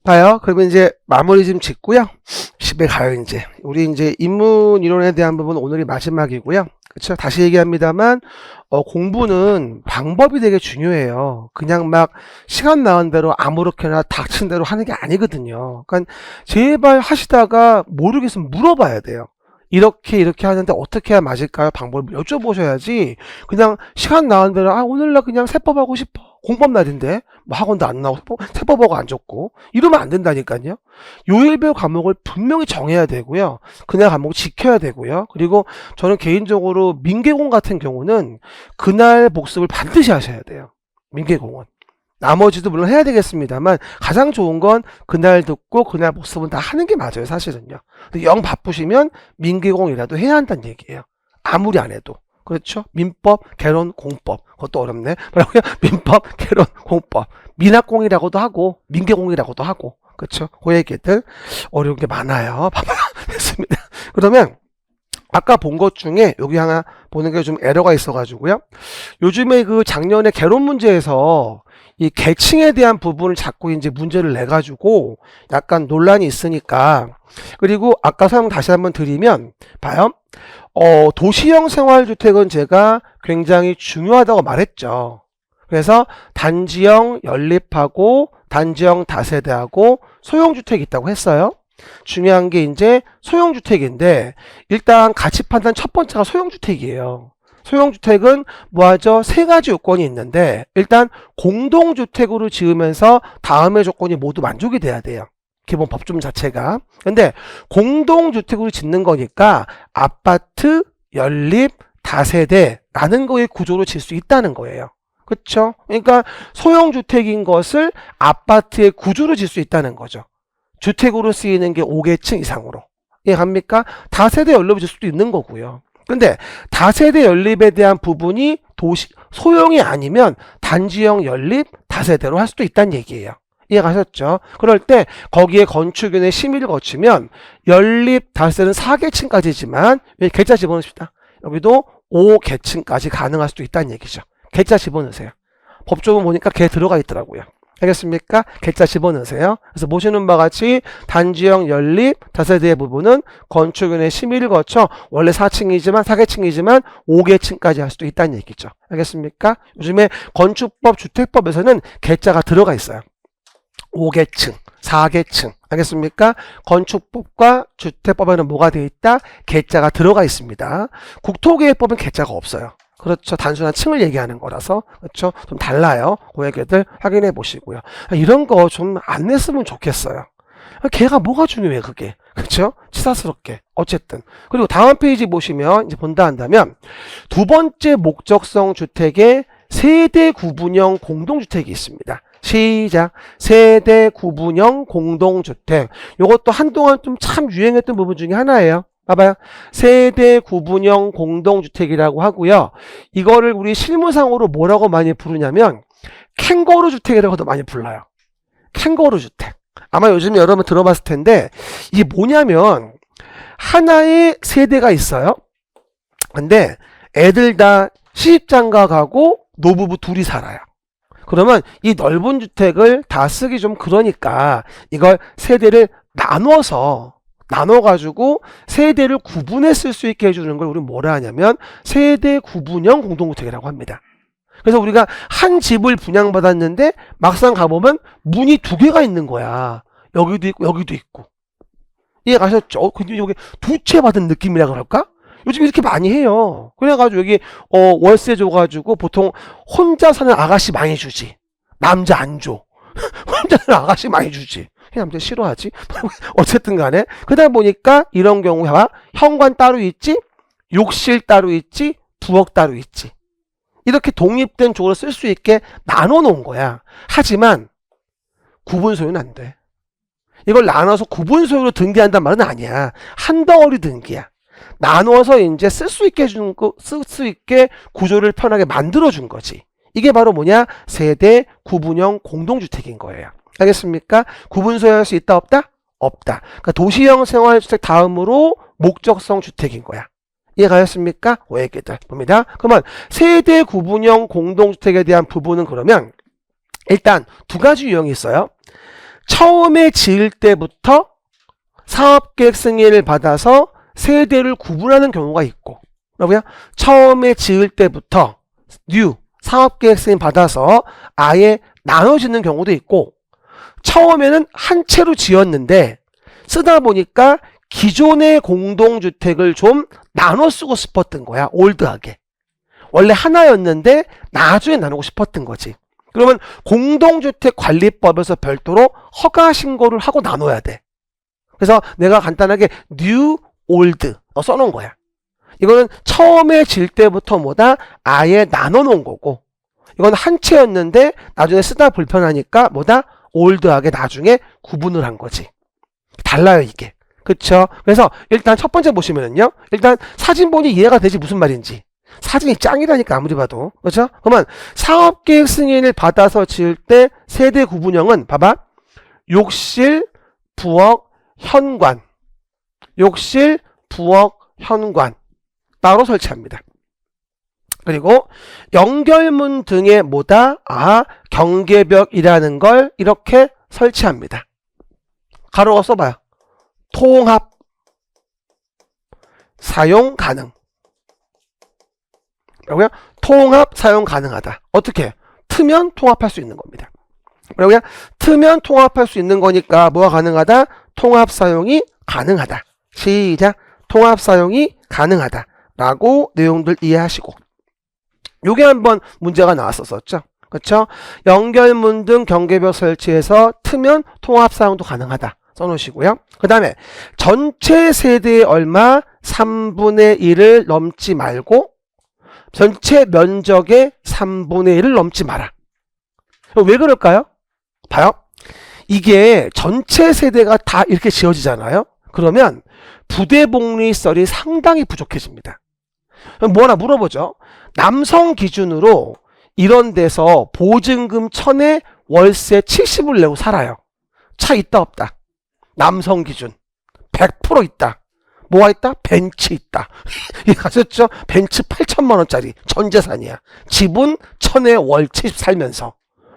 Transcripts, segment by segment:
봐요. 그러면 이제 마무리 좀 짓고요. 집에 가요, 이제. 우리 이제 인문 이론에 대한 부분 오늘이 마지막이고요. 그쵸? 다시 얘기합니다만, 공부는 방법이 되게 중요해요. 그냥 막 시간 나은 대로 아무렇게나 닥친 대로 하는 게 아니거든요. 그러니까 제발 하시다가 모르겠으면 물어봐야 돼요. 이렇게 하는데 어떻게 해야 맞을까요? 방법을 여쭤보셔야지. 그냥 시간 나은 대로, 오늘 나 그냥 세법 하고 싶어. 공법 날인데 뭐 학원도 안 나오고 세법하고 안 줬고 이러면 안 된다니까요. 요일별 과목을 분명히 정해야 되고요. 그날 과목 지켜야 되고요. 그리고 저는 개인적으로 민계공 같은 경우는 그날 복습을 반드시 하셔야 돼요. 민계공은. 나머지도 물론 해야 되겠습니다만 가장 좋은 건 그날 듣고 그날 복습은 다 하는 게 맞아요, 사실은요. 근데 영 바쁘시면 민계공이라도 해야 한다는 얘기예요. 아무리 안 해도. 그렇죠? 민법, 개론, 공법. 그것도 어렵네. 뭐라고요? 민법, 개론, 공법. 민학공이라고도 하고, 민계공이라고도 하고. 그렇죠? 그 얘기들. 어려운 게 많아요. 됐습니다. 그러면, 아까 본 것 중에 여기 하나 보는 게 좀 에러가 있어가지고요. 요즘에 그 작년에 개론 문제에서 이 계층에 대한 부분을 자꾸 이제 문제를 내가지고 약간 논란이 있으니까. 그리고 아까 설명 다시 한번 드리면, 봐요. 도시형 생활주택은 제가 굉장히 중요하다고 말했죠. 그래서 단지형 연립하고 단지형 다세대하고 소형주택이 있다고 했어요. 중요한 게 이제 소형주택인데 일단 가치 판단 첫 번째가 소형주택이에요. 소형주택은 뭐하죠? 세 가지 요건이 있는데 일단 공동주택으로 지으면서 다음의 조건이 모두 만족이 돼야 돼요. 기본 법조문 자체가. 근데 공동주택으로 짓는 거니까 아파트, 연립, 다세대라는 거의 구조로 질 수 있다는 거예요. 그렇죠? 그러니까 소형주택인 것을 아파트의 구조로 질 수 있다는 거죠. 주택으로 쓰이는 게 5계층 이상으로. 이해갑니까? 다세대 연립을 질 수도 있는 거고요. 근데 다세대 연립에 대한 부분이 소형이 아니면 단지형 연립, 다세대로 할 수도 있다는 얘기예요. 이해가셨죠? 그럴 때 거기에 건축위원회 심의를 거치면 연립 다세대는 4계층까지지만 계좌 집어넣읍시다. 여기도 5계층까지 가능할 수도 있다는 얘기죠. 계좌 집어넣으세요. 법조문 보니까 개 들어가 있더라고요. 알겠습니까? 계좌 집어넣으세요. 그래서 보시는 바와 같이 단지형 연립 다세대의 부분은 건축위원회 심의를 거쳐 원래 4층이지만 4계층이지만 5계층까지 할 수도 있다는 얘기죠. 알겠습니까? 요즘에 건축법, 주택법에서는 계좌가 들어가 있어요. 5계층, 4계층. 알겠습니까? 건축법과 주택법에는 뭐가 되어 있다? 계자가 들어가 있습니다. 국토계획법은 계자가 없어요. 그렇죠. 단순한 층을 얘기하는 거라서. 그렇죠. 좀 달라요. 그 얘기들 확인해 보시고요. 이런 거 좀 안 냈으면 좋겠어요. 걔가 뭐가 중요해, 그게. 그렇죠? 치사스럽게. 어쨌든. 그리고 다음 페이지 보시면 이제 본다 한다면 두 번째 목적성 주택에 세대 구분형 공동주택이 있습니다. 시작. 세대 구분형 공동주택. 이것도 한동안 좀 참 유행했던 부분 중에 하나예요. 봐봐요. 세대 구분형 공동주택이라고 하고요. 이거를 우리 실무상으로 뭐라고 많이 부르냐면 캥거루 주택이라고도 많이 불러요. 캥거루 주택. 아마 요즘에 여러분 들어봤을 텐데 이게 뭐냐면 하나의 세대가 있어요. 근데 애들 다 시집장가 가고 노부부 둘이 살아요. 그러면 이 넓은 주택을 다 쓰기 좀 그러니까 이걸 세대를 나눠가지고 세대를 구분해 쓸 수 있게 해주는 걸 우리는 뭐라 하냐면 세대 구분형 공동주택이라고 합니다. 그래서 우리가 한 집을 분양받았는데 막상 가보면 문이 두 개가 있는 거야. 여기도 있고 여기도 있고. 이해 가셨죠? 근데 여기 두 채 받은 느낌이라 그럴까? 요즘 이렇게 많이 해요. 그래가지고 여기 월세 줘가지고 보통 혼자 사는 아가씨 많이 주지. 남자 안 줘. 혼자 사는 아가씨 많이 주지. 남자 싫어하지? 어쨌든 간에 그러다 보니까 이런 경우가 현관 따로 있지, 욕실 따로 있지, 부엌 따로 있지. 이렇게 독립된 쪽으로 쓸 수 있게 나눠 놓은 거야. 하지만 구분 소유는 안 돼. 이걸 나눠서 구분 소유로 등기한단 말은 아니야. 한 덩어리 등기야. 나누어서 이제 쓸 수 있게 해주는 거, 쓸 수 있게 구조를 편하게 만들어준 거지. 이게 바로 뭐냐? 세대 구분형 공동주택인 거예요. 알겠습니까? 구분 소유할 수 있다, 없다? 없다. 그러니까 도시형 생활주택 다음으로 목적성 주택인 거야. 이해가셨습니까? 그 얘기들 봅니다. 그러면 세대 구분형 공동주택에 대한 부분은 그러면 일단 두 가지 유형이 있어요. 처음에 지을 때부터 사업계획 승인을 받아서 세대를 구분하는 경우가 있고, 뭐라고요? 처음에 지을 때부터 사업계획 승인 받아서 아예 나눠지는 경우도 있고, 처음에는 한 채로 지었는데 쓰다 보니까 기존의 공동주택을 좀 나눠 쓰고 싶었던 거야. 올드하게. 원래 하나였는데 나중에 나누고 싶었던 거지. 그러면 공동주택관리법에서 별도로 허가 신고를 하고 나눠야 돼. 그래서 내가 간단하게 new, old 써놓은 거야. 이거는 처음에 질 때부터 아예 나눠 놓은 거고, 이건 한 채였는데 나중에 쓰다 불편하니까 올드하게 나중에 구분을 한 거지. 달라요, 이게. 그쵸? 그래서 일단 첫 번째 보시면은요, 일단 사진 보니 이해가 되지, 무슨 말인지. 사진이 짱이라니까, 아무리 봐도. 그렇죠? 그러면 사업계획 승인을 받아서 지을 때 세대 구분형은 봐봐. 욕실, 부엌, 현관. 욕실, 부엌, 현관. 따로 설치합니다. 그리고 연결문 등에 경계벽이라는 걸 이렇게 설치합니다. 가로가 써봐요. 통합, 사용 가능. 뭐라고요? 통합, 사용 가능하다. 어떻게? 트면 통합할 수 있는 겁니다. 뭐라고요? 트면 통합할 수 있는 거니까 뭐가 가능하다? 통합 사용이 가능하다. 시작. 통합 사용이 가능하다. 라고 내용들 이해하시고. 요게 한번 문제가 나왔었죠. 그쵸? 연결문 등 경계벽 설치해서 트면 통합 사용도 가능하다. 써놓으시고요. 그 다음에 전체 세대의 얼마 3분의 1을 넘지 말고 전체 면적의 3분의 1을 넘지 마라. 왜 그럴까요? 봐요. 이게 전체 세대가 다 이렇게 지어지잖아요. 그러면 부대복리설이 상당히 부족해집니다. 뭐나 물어보죠. 남성 기준으로 이런 데서 보증금 1000에 월세 70을 내고 살아요. 차 있다 없다? 남성 기준 100% 있다. 뭐가 있다? 벤츠 있다. 가셨죠? 벤츠 8천만원짜리 전 재산이야. 집은 1000에 월 70 살면서.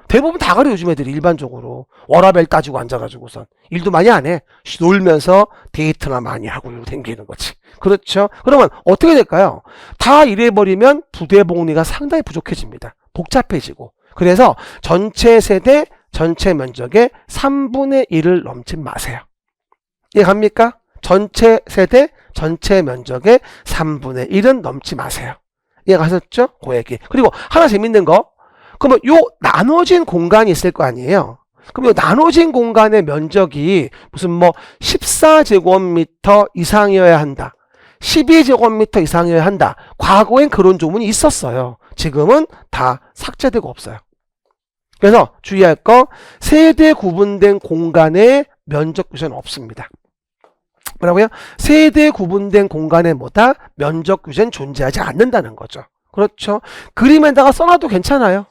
대부분 다 그래, 요즘 애들이 일반적으로. 워라밸 따지고 앉아가지고선. 일도 많이 안 해. 놀면서 데이트나 많이 하고 이러고 댕기는 거지. 그렇죠? 그러면 어떻게 될까요? 다 이래버리면 부대복리가 상당히 부족해집니다. 복잡해지고. 그래서 전체 세대, 전체 면적의 3분의 1을 넘지 마세요. 이해갑니까? 전체 세대, 전체 면적의 3분의 1은 넘지 마세요. 이해가셨죠? 그 얘기. 그리고 하나 재밌는 거. 그러면 요 나눠진 공간이 있을 거 아니에요? 그럼 요 나눠진 공간의 면적이 무슨 14제곱미터 이상이어야 한다. 12제곱미터 이상이어야 한다. 과거엔 그런 조문이 있었어요. 지금은 다 삭제되고 없어요. 그래서 주의할 거, 세대 구분된 공간에 면적 규제는 없습니다. 뭐라고요? 세대 구분된 공간에 면적 규제는 존재하지 않는다는 거죠. 그렇죠? 그림에다가 써놔도 괜찮아요.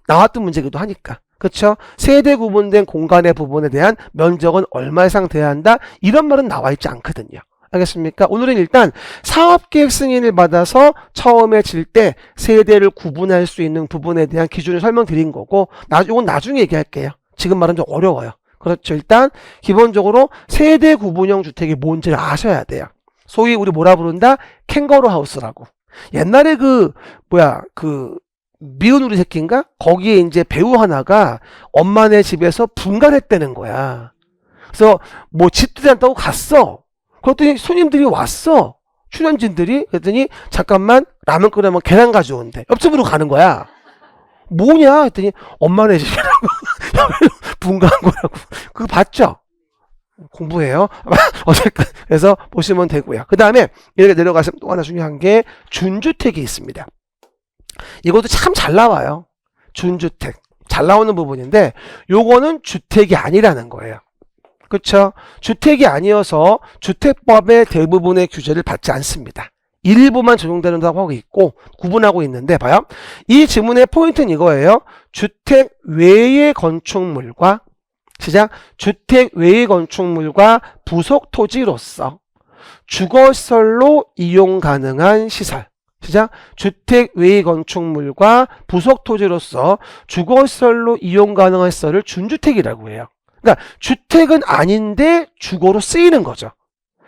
나왔던 문제기도 하니까. 그렇죠? 세대 구분된 공간의 부분에 대한 면적은 얼마 이상 돼야 한다? 이런 말은 나와 있지 않거든요. 알겠습니까? 오늘은 일단 사업계획 승인을 받아서 처음에 질 때 세대를 구분할 수 있는 부분에 대한 기준을 설명드린 거고, 이건 나중에 얘기할게요. 지금 말은 좀 어려워요. 그렇죠. 일단 기본적으로 세대 구분형 주택이 뭔지를 아셔야 돼요. 소위 우리 뭐라 부른다? 캥거루 하우스라고. 옛날에 미운 우리 새끼인가? 거기에 이제 배우 하나가 엄마네 집에서 분간했다는 거야. 그래서 집도 않다고 갔어. 그랬더니 손님들이 왔어. 출연진들이. 그랬더니 잠깐만 라면 끓여면 계란 가져온대. 옆집으로 가는 거야. 뭐냐? 했더니 엄마네 집이라고. 분간한 거라고. 그거 봤죠? 공부해요. 어쨌든 그래서 보시면 되고요. 그 다음에 이렇게 내려가시면 또 하나 중요한 게 준주택이 있습니다. 이것도 참 잘 나와요. 준주택. 잘 나오는 부분인데 요거는 주택이 아니라는 거예요. 그렇죠? 주택이 아니어서 주택법의 대부분의 규제를 받지 않습니다. 일부만 적용된다고 하고 있고 구분하고 있는데 봐요. 이 지문의 포인트는 이거예요. 주택 외의 건축물과 시작. 주택 외의 건축물과 부속 토지로서 주거시설로 이용 가능한 시설. 시작. 주택 외의 건축물과 부속 토지로서 주거시설로 이용 가능한 시설을 준주택이라고 해요. 그러니까 주택은 아닌데 주거로 쓰이는 거죠.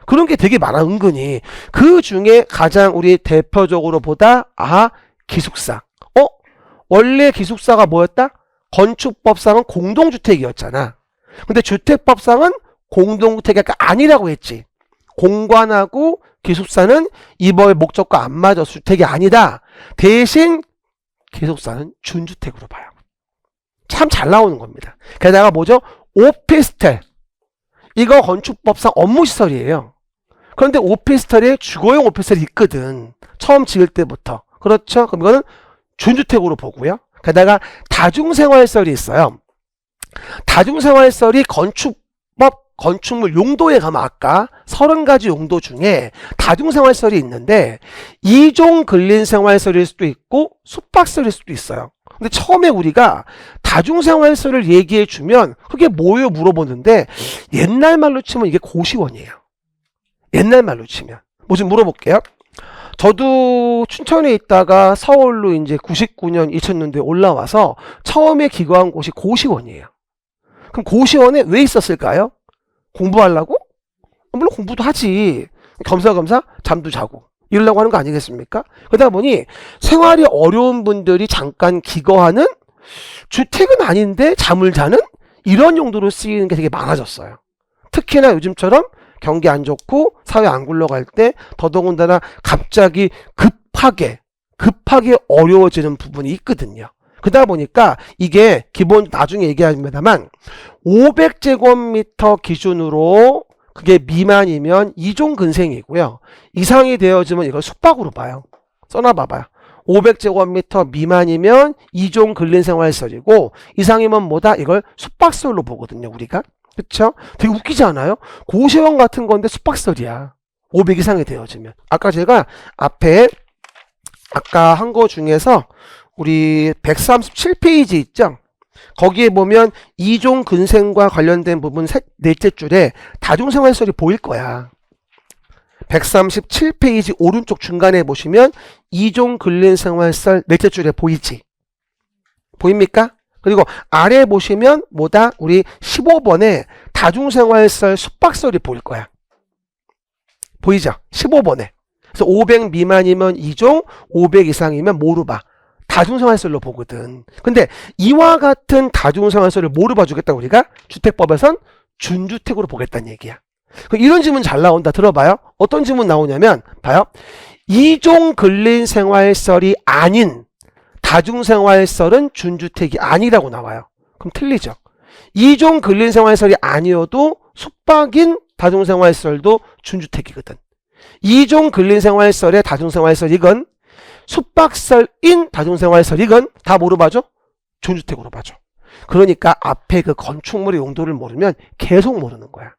그런 게 되게 많아, 은근히. 그 중에 가장 우리 대표적으로 보다, 기숙사. 원래 기숙사가 뭐였다? 건축법상은 공동주택이었잖아. 근데 주택법상은 공동주택이 아니라고 했지. 공관하고 기숙사는 이 법의 목적과 안 맞아서 주택이 아니다. 대신 기숙사는 준주택으로 봐요. 참 잘 나오는 겁니다. 게다가 뭐죠? 오피스텔. 이거 건축법상 업무시설이에요. 그런데 오피스텔에 주거용 오피스텔이 있거든. 처음 지을 때부터. 그렇죠? 그럼 이거는 준주택으로 보고요. 게다가 다중생활설이 있어요. 다중생활설이 건축물 용도에 가면 아까 30가지 용도 중에 다중생활설이 있는데 2종 근린생활설일 수도 있고 숙박설일 수도 있어요. 근데 처음에 우리가 다중생활설을 얘기해 주면 그게 뭐예요? 물어보는데 옛날 말로 치면 이게 고시원이에요. 옛날 말로 치면. 뭐 좀 물어볼게요. 저도 춘천에 있다가 서울로 이제 99년, 2000년대에 올라와서 처음에 기거한 곳이 고시원이에요. 그럼 고시원에 왜 있었을까요? 공부하려고? 물론 공부도 하지. 겸사겸사 잠도 자고 이러려고 하는 거 아니겠습니까? 그러다 보니 생활이 어려운 분들이 잠깐 기거하는 주택은 아닌데 잠을 자는 이런 용도로 쓰이는 게 되게 많아졌어요. 특히나 요즘처럼 경기 안 좋고 사회 안 굴러갈 때 더더군다나 갑자기 급하게 어려워지는 부분이 있거든요. 그러다 보니까 이게 기본 나중에 얘기합니다만 500제곱미터 기준으로 그게 미만이면 2종 근생이고요. 이상이 되어지면 이걸 숙박으로 봐요. 써놔봐봐요. 500제곱미터 미만이면 2종 근린생활설이고 이상이면 뭐다? 이걸 숙박설로 보거든요. 우리가. 그쵸? 되게 웃기지 않아요? 고시원 같은 건데 숙박설이야. 500 이상이 되어지면. 아까 제가 앞에 아까 한 거 중에서 우리 137페이지 있죠? 거기에 보면 2종 근생과 관련된 부분 넷째 줄에 다중생활설이 보일 거야. 137페이지 오른쪽 중간에 보시면 2종 근린생활설 넷째 줄에 보이지? 보입니까? 그리고 아래 보시면 뭐다? 우리 15번에 다중생활설 숙박설이 보일 거야. 보이죠? 15번에. 그래서 500 미만이면 2종, 500 이상이면 뭐로 봐? 다중생활설로 보거든. 근데 이와 같은 다중생활설을 뭐로 봐주겠다고 우리가? 주택법에선 준주택으로 보겠다는 얘기야. 이런 질문 잘 나온다. 들어봐요. 어떤 질문 나오냐면 봐요. 2종 근린생활설이 아닌 다중생활설은 준주택이 아니라고 나와요. 그럼 틀리죠. 2종 근린생활설이 아니어도 숙박인 다중생활설도 준주택이거든. 2종 근린생활설의 다중생활설이건 숙박설인 다중생활설이건 다 뭐로 봐줘? 준주택으로 봐줘. 그러니까 앞에 그 건축물의 용도를 모르면 계속 모르는 거야.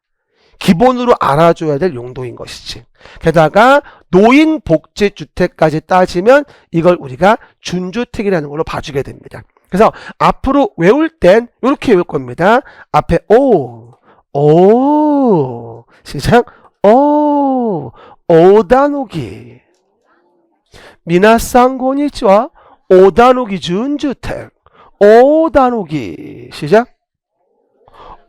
기본으로 알아줘야 될 용도인 것이지. 게다가 노인복지주택까지 따지면 이걸 우리가 준주택이라는 걸로 봐주게 됩니다. 그래서 앞으로 외울 땐 이렇게 외울 겁니다. 앞에 시작. 오다노기. 미나상 고니치와 오다노기 준주택. 오다노기. 시작.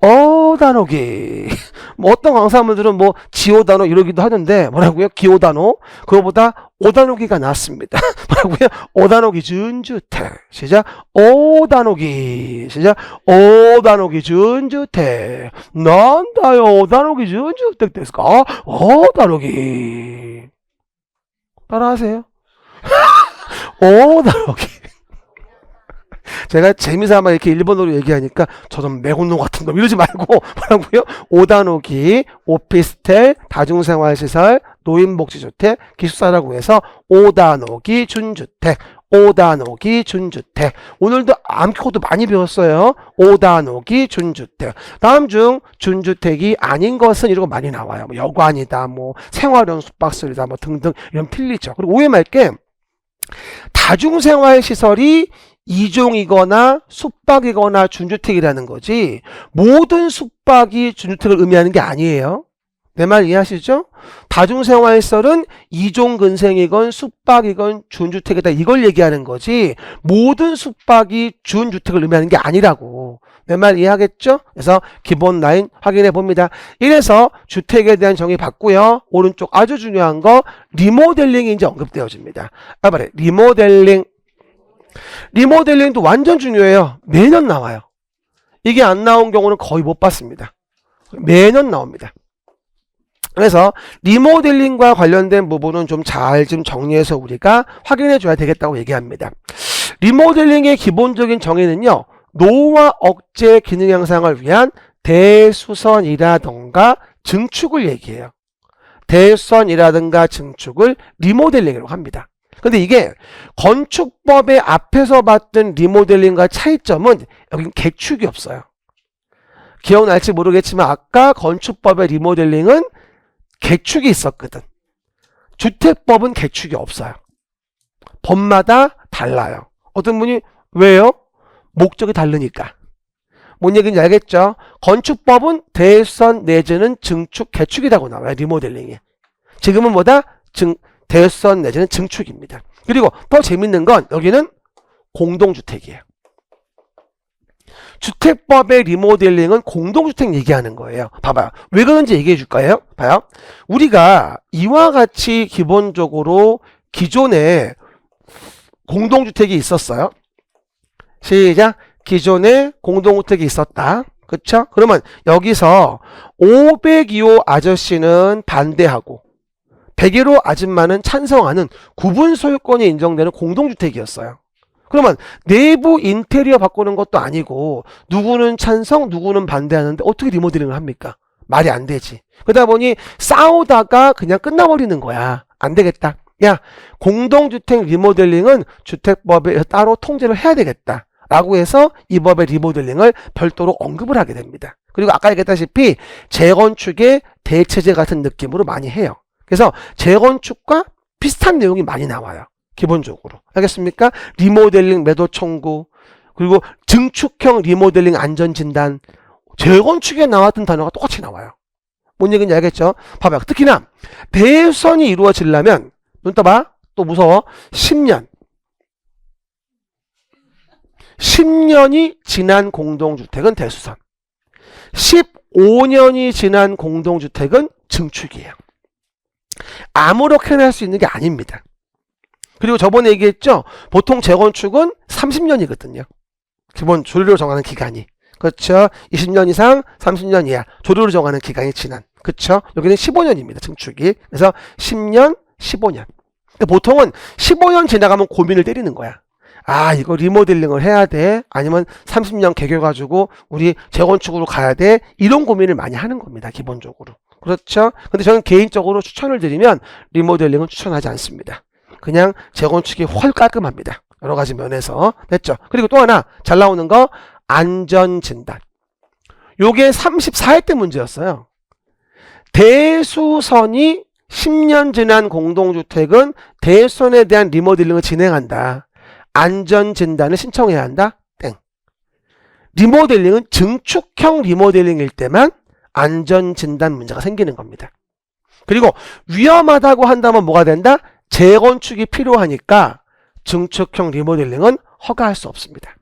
오다노기. 뭐 어떤 강사분들은 뭐 지오다노 이러기도 하는데 뭐라고요? 기오다노. 그거보다 오다노기가 낫습니다. 뭐라고요? 오다노기 준주택. 시작. 오다노기. 시작. 오다노기 준주택. 난다요 오다노기 준주택 됐을까? 오다노기. 따라하세요. 오다노기. 제가 재미삼아 이렇게 일본어로 얘기하니까 저좀 매운노 같은 거 이러지 말고 뭐라고요? 오다노기, 오피스텔, 다중생활시설, 노인복지주택, 기숙사라고 해서 오다노기 준주택, 오다노기 준주택. 오늘도 암코드 많이 배웠어요. 오다노기 준주택. 다음 중 준주택이 아닌 것은 이런 거 많이 나와요. 뭐 여관이다, 뭐 생활용 숙박설이다, 뭐 등등 이런 틀리죠. 그리고 오해 말게 다중생활시설이 2종이거나 숙박이거나 준주택이라는 거지 모든 숙박이 준주택을 의미하는 게 아니에요. 내 말 이해하시죠? 다중생활시설은 이종근생이건 숙박이건 준주택이다 이걸 얘기하는 거지 모든 숙박이 준주택을 의미하는 게 아니라고. 내 말 이해하겠죠? 그래서 기본 라인 확인해 봅니다. 이래서 주택에 대한 정의 받고요. 오른쪽 아주 중요한 거 리모델링이 이제 언급되어집니다. 봐봐요. 리모델링도 완전 중요해요. 매년 나와요. 이게 안 나온 경우는 거의 못 봤습니다. 매년 나옵니다. 그래서 리모델링과 관련된 부분은 좀 잘 좀 정리해서 우리가 확인해 줘야 되겠다고 얘기합니다. 리모델링의 기본적인 정의는요. 노후와 억제 기능 향상을 위한 대수선이라던가 증축을 얘기해요. 대수선이라든가 증축을 리모델링이라고 합니다. 근데 이게 건축법의 앞에서 봤던 리모델링과 차이점은 여긴 개축이 없어요. 기억날지 모르겠지만 아까 건축법의 리모델링은 개축이 있었거든. 주택법은 개축이 없어요. 법마다 달라요. 어떤 분이 왜요? 목적이 다르니까. 뭔 얘기인지 알겠죠? 건축법은 대수선 내지는 증축, 개축이라고 나와요. 리모델링이. 지금은 뭐다? 대수선 내지는 증축입니다. 그리고 더 재밌는 건 여기는 공동주택이에요. 주택법의 리모델링은 공동주택 얘기하는 거예요. 봐봐요. 왜 그런지 얘기해 줄까요? 봐요. 우리가 이와 같이 기본적으로 기존에 공동주택이 있었어요. 시작. 기존에 공동주택이 있었다. 그쵸? 그러면 여기서 502호 아저씨는 반대하고 101호 아줌마는 찬성하는 구분 소유권이 인정되는 공동주택이었어요. 그러면 내부 인테리어 바꾸는 것도 아니고 누구는 찬성, 누구는 반대하는데 어떻게 리모델링을 합니까? 말이 안 되지. 그러다 보니 싸우다가 그냥 끝나버리는 거야. 안 되겠다. 야, 공동주택 리모델링은 주택법에 따로 통제를 해야 되겠다. 라고 해서 이 법의 리모델링을 별도로 언급을 하게 됩니다. 그리고 아까 얘기했다시피 재건축의 대체제 같은 느낌으로 많이 해요. 그래서 재건축과 비슷한 내용이 많이 나와요. 기본적으로. 알겠습니까? 리모델링 매도 청구, 그리고 증축형 리모델링 안전진단, 재건축에 나왔던 단어가 똑같이 나와요. 뭔 얘기인지 알겠죠? 봐봐요. 특히나 대수선이 이루어지려면 눈 떠봐. 또 무서워. 10년이 지난 공동주택은 대수선, 15년이 지난 공동주택은 증축이에요. 아무렇게나 할 수 있는 게 아닙니다. 그리고 저번에 얘기했죠. 보통 재건축은 30년이거든요. 기본 조류로 정하는 기간이. 그렇죠. 20년 이상, 30년 이하 조류로 정하는 기간이 지난. 그렇죠. 여기는 15년입니다. 증축이. 그래서 10년, 15년. 보통은 15년 지나가면 고민을 때리는 거야. 아, 이거 리모델링을 해야 돼? 아니면 30년 개겨가지고 우리 재건축으로 가야 돼? 이런 고민을 많이 하는 겁니다. 기본적으로. 그렇죠. 근데 저는 개인적으로 추천을 드리면 리모델링은 추천하지 않습니다. 그냥 재건축이 훨 깔끔합니다. 여러 가지 면에서. 됐죠? 그리고 또 하나 잘 나오는 거 안전진단. 요게 34회 때 문제였어요. 대수선이 10년 지난 공동주택은 대수선에 대한 리모델링을 진행한다. 안전진단을 신청해야 한다. 땡. 리모델링은 증축형 리모델링일 때만 안전진단 문제가 생기는 겁니다. 그리고 위험하다고 한다면 뭐가 된다? 재건축이 필요하니까 증축형 리모델링은 허가할 수 없습니다.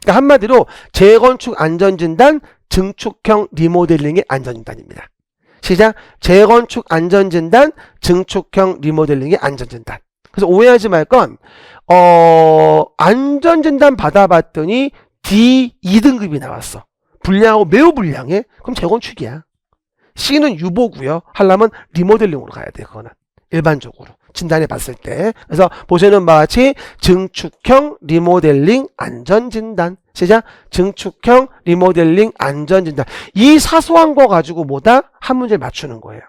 그러니까 한마디로 재건축 안전진단, 증축형 리모델링의 안전진단입니다. 시작. 재건축 안전진단, 증축형 리모델링의 안전진단. 그래서 오해하지 말 건 안전진단 받아봤더니 D2등급이 나왔어. 불량하고 매우 불량해? 그럼 재건축이야. C는 유보고요. 하려면 리모델링으로 가야 돼. 그거는 일반적으로 진단해 봤을 때. 그래서 보시는 바와 같이 증축형 리모델링 안전진단. 시작. 증축형 리모델링 안전진단. 이 사소한 거 가지고 뭐다? 한 문제를 맞추는 거예요.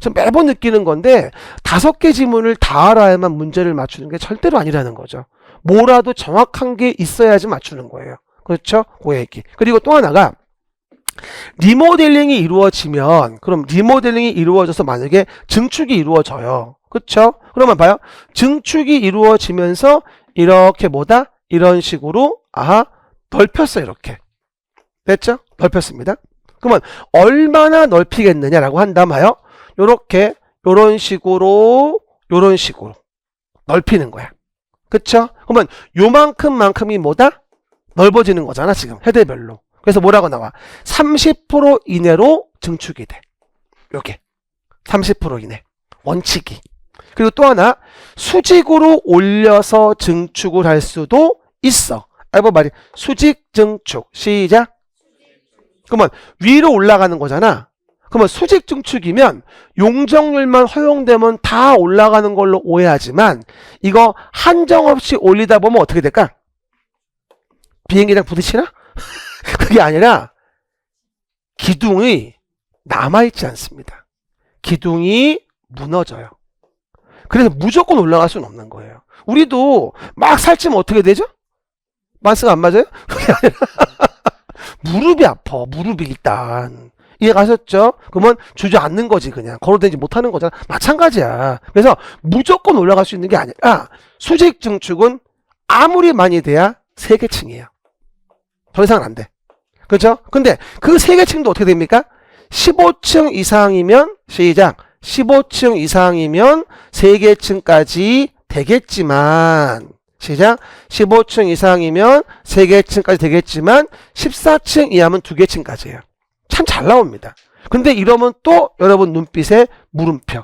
전 매번 느끼는 건데 5개 지문을 다 알아야만 문제를 맞추는 게 절대로 아니라는 거죠. 뭐라도 정확한 게 있어야지 맞추는 거예요. 그렇죠? 그 얘기. 그리고 또 하나가 리모델링이 이루어지면, 그럼 리모델링이 이루어져서 만약에 증축이 이루어져요. 그렇죠? 그러면 봐요. 증축이 이루어지면서 이렇게 뭐다? 이런 식으로 넓혔어요. 이렇게. 됐죠? 넓혔습니다. 그러면 얼마나 넓히겠느냐라고 한다면 요렇게 요런 식으로 넓히는 거야. 그쵸? 그러면 요만큼만큼이 뭐다? 넓어지는 거잖아 지금 세대별로. 그래서 뭐라고 나와? 30% 이내로 증축이 돼. 요게 30% 이내 원칙이. 그리고 또 하나 수직으로 올려서 증축을 할 수도 있어. 해봐 말이 수직 증축. 시작. 그러면 위로 올라가는 거잖아. 그러면 수직 증축이면 용적률만 허용되면 다 올라가는 걸로 오해하지만 이거 한정없이 올리다 보면 어떻게 될까? 비행기랑 부딪히나? 그게 아니라 기둥이 남아있지 않습니다. 기둥이 무너져요. 그래서 무조건 올라갈 수는 없는 거예요. 우리도 막 살찌면 어떻게 되죠? 만스가 안 맞아요? 그게 아니라 무릎이 아파. 무릎이 일단. 이해 가셨죠? 그러면 주저앉는 거지 그냥. 걸어다니지 못하는 거잖아. 마찬가지야. 그래서 무조건 올라갈 수 있는 게 아니라 수직 증축은 아무리 많이 돼야 3계층이에요. 더 이상은 안 돼. 그렇죠? 근데 그 3계층도 어떻게 됩니까? 15층 이상이면 시작. 15층 이상이면 3계층까지 되겠지만 시작. 15층 이상이면 3계층까지 되겠지만 14층 이하면 2계층까지예요. 참 잘 나옵니다. 근데 이러면 또 여러분 눈빛에 물음표.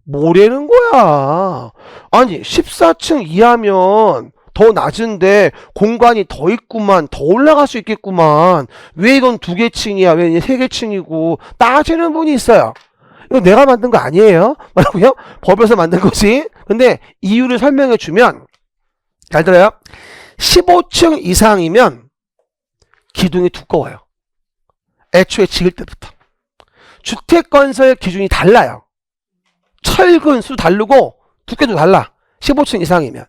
뭐라는 거야? 아니 14층 이하면 더 낮은데 공간이 더 있구만. 더 올라갈 수 있겠구만. 왜 이건 2계층이야? 왜 3계층이고 따지는 분이 있어요. 이거 내가 만든 거 아니에요? 뭐라고요? 법에서 만든 거지. 근데 이유를 설명해 주면 잘 들어요. 15층 이상이면 기둥이 두꺼워요. 애초에 지을 때부터. 주택건설 기준이 달라요. 철근 수 다르고 두께도 달라. 15층 이상이면.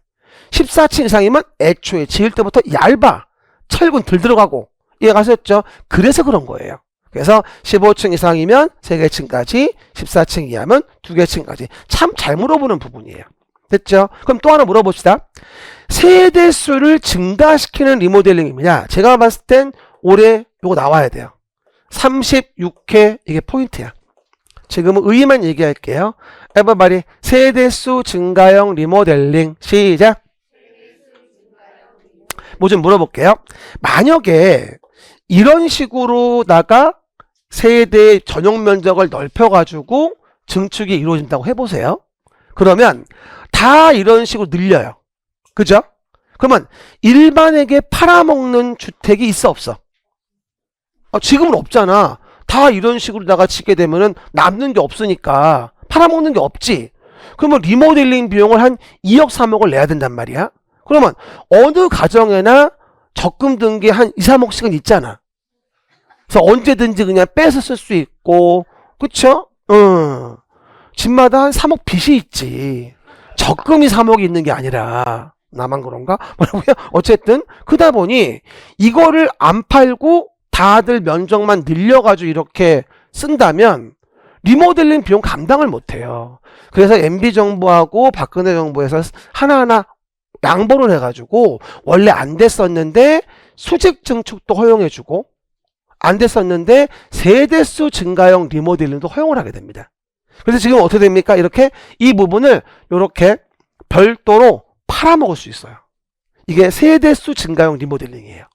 14층 이상이면 애초에 지을 때부터 얇아. 철근 덜 들어가고. 이해 가셨죠? 그래서 그런 거예요. 그래서 15층 이상이면 3계층까지, 14층 이하면 2계층까지. 참 잘 물어보는 부분이에요. 됐죠? 그럼 또 하나 물어봅시다. 세대수를 증가시키는 리모델링입니다. 제가 봤을 땐 올해 이거 나와야 돼요. 36회 이게 포인트야. 지금은 의의만 얘기할게요. everybody 세대수 증가형 리모델링 시작. 뭐 좀 물어볼게요. 만약에 이런 식으로다가 세대 전용 면적을 넓혀가지고 증축이 이루어진다고 해보세요. 그러면 다 이런 식으로 늘려요. 그죠? 그러면 일반에게 팔아먹는 주택이 있어 없어? 지금은 없잖아. 다 이런 식으로다가 짓게 되면은 남는 게 없으니까 팔아먹는 게 없지. 그러면 리모델링 비용을 한 2억 3억을 내야 된단 말이야. 그러면 어느 가정에나 적금 든 게 한 2, 3억씩은 있잖아. 그래서 언제든지 그냥 빼서 쓸 수 있고 그쵸? 집마다 한 3억 빚이 있지. 적금이 3억이 있는 게 아니라 나만 그런가? 뭐라고요? 어쨌든 그러다 보니 이거를 안 팔고 다들 면적만 늘려가지고 이렇게 쓴다면 리모델링 비용 감당을 못해요. 그래서 MB정부하고 박근혜 정부에서 하나하나 양보를 해가지고 원래 안 됐었는데 수직 증축도 허용해주고 안 됐었는데 세대수 증가형 리모델링도 허용을 하게 됩니다. 그래서 지금 어떻게 됩니까? 이렇게 이 부분을 이렇게 별도로 팔아먹을 수 있어요. 이게 세대수 증가형 리모델링이에요.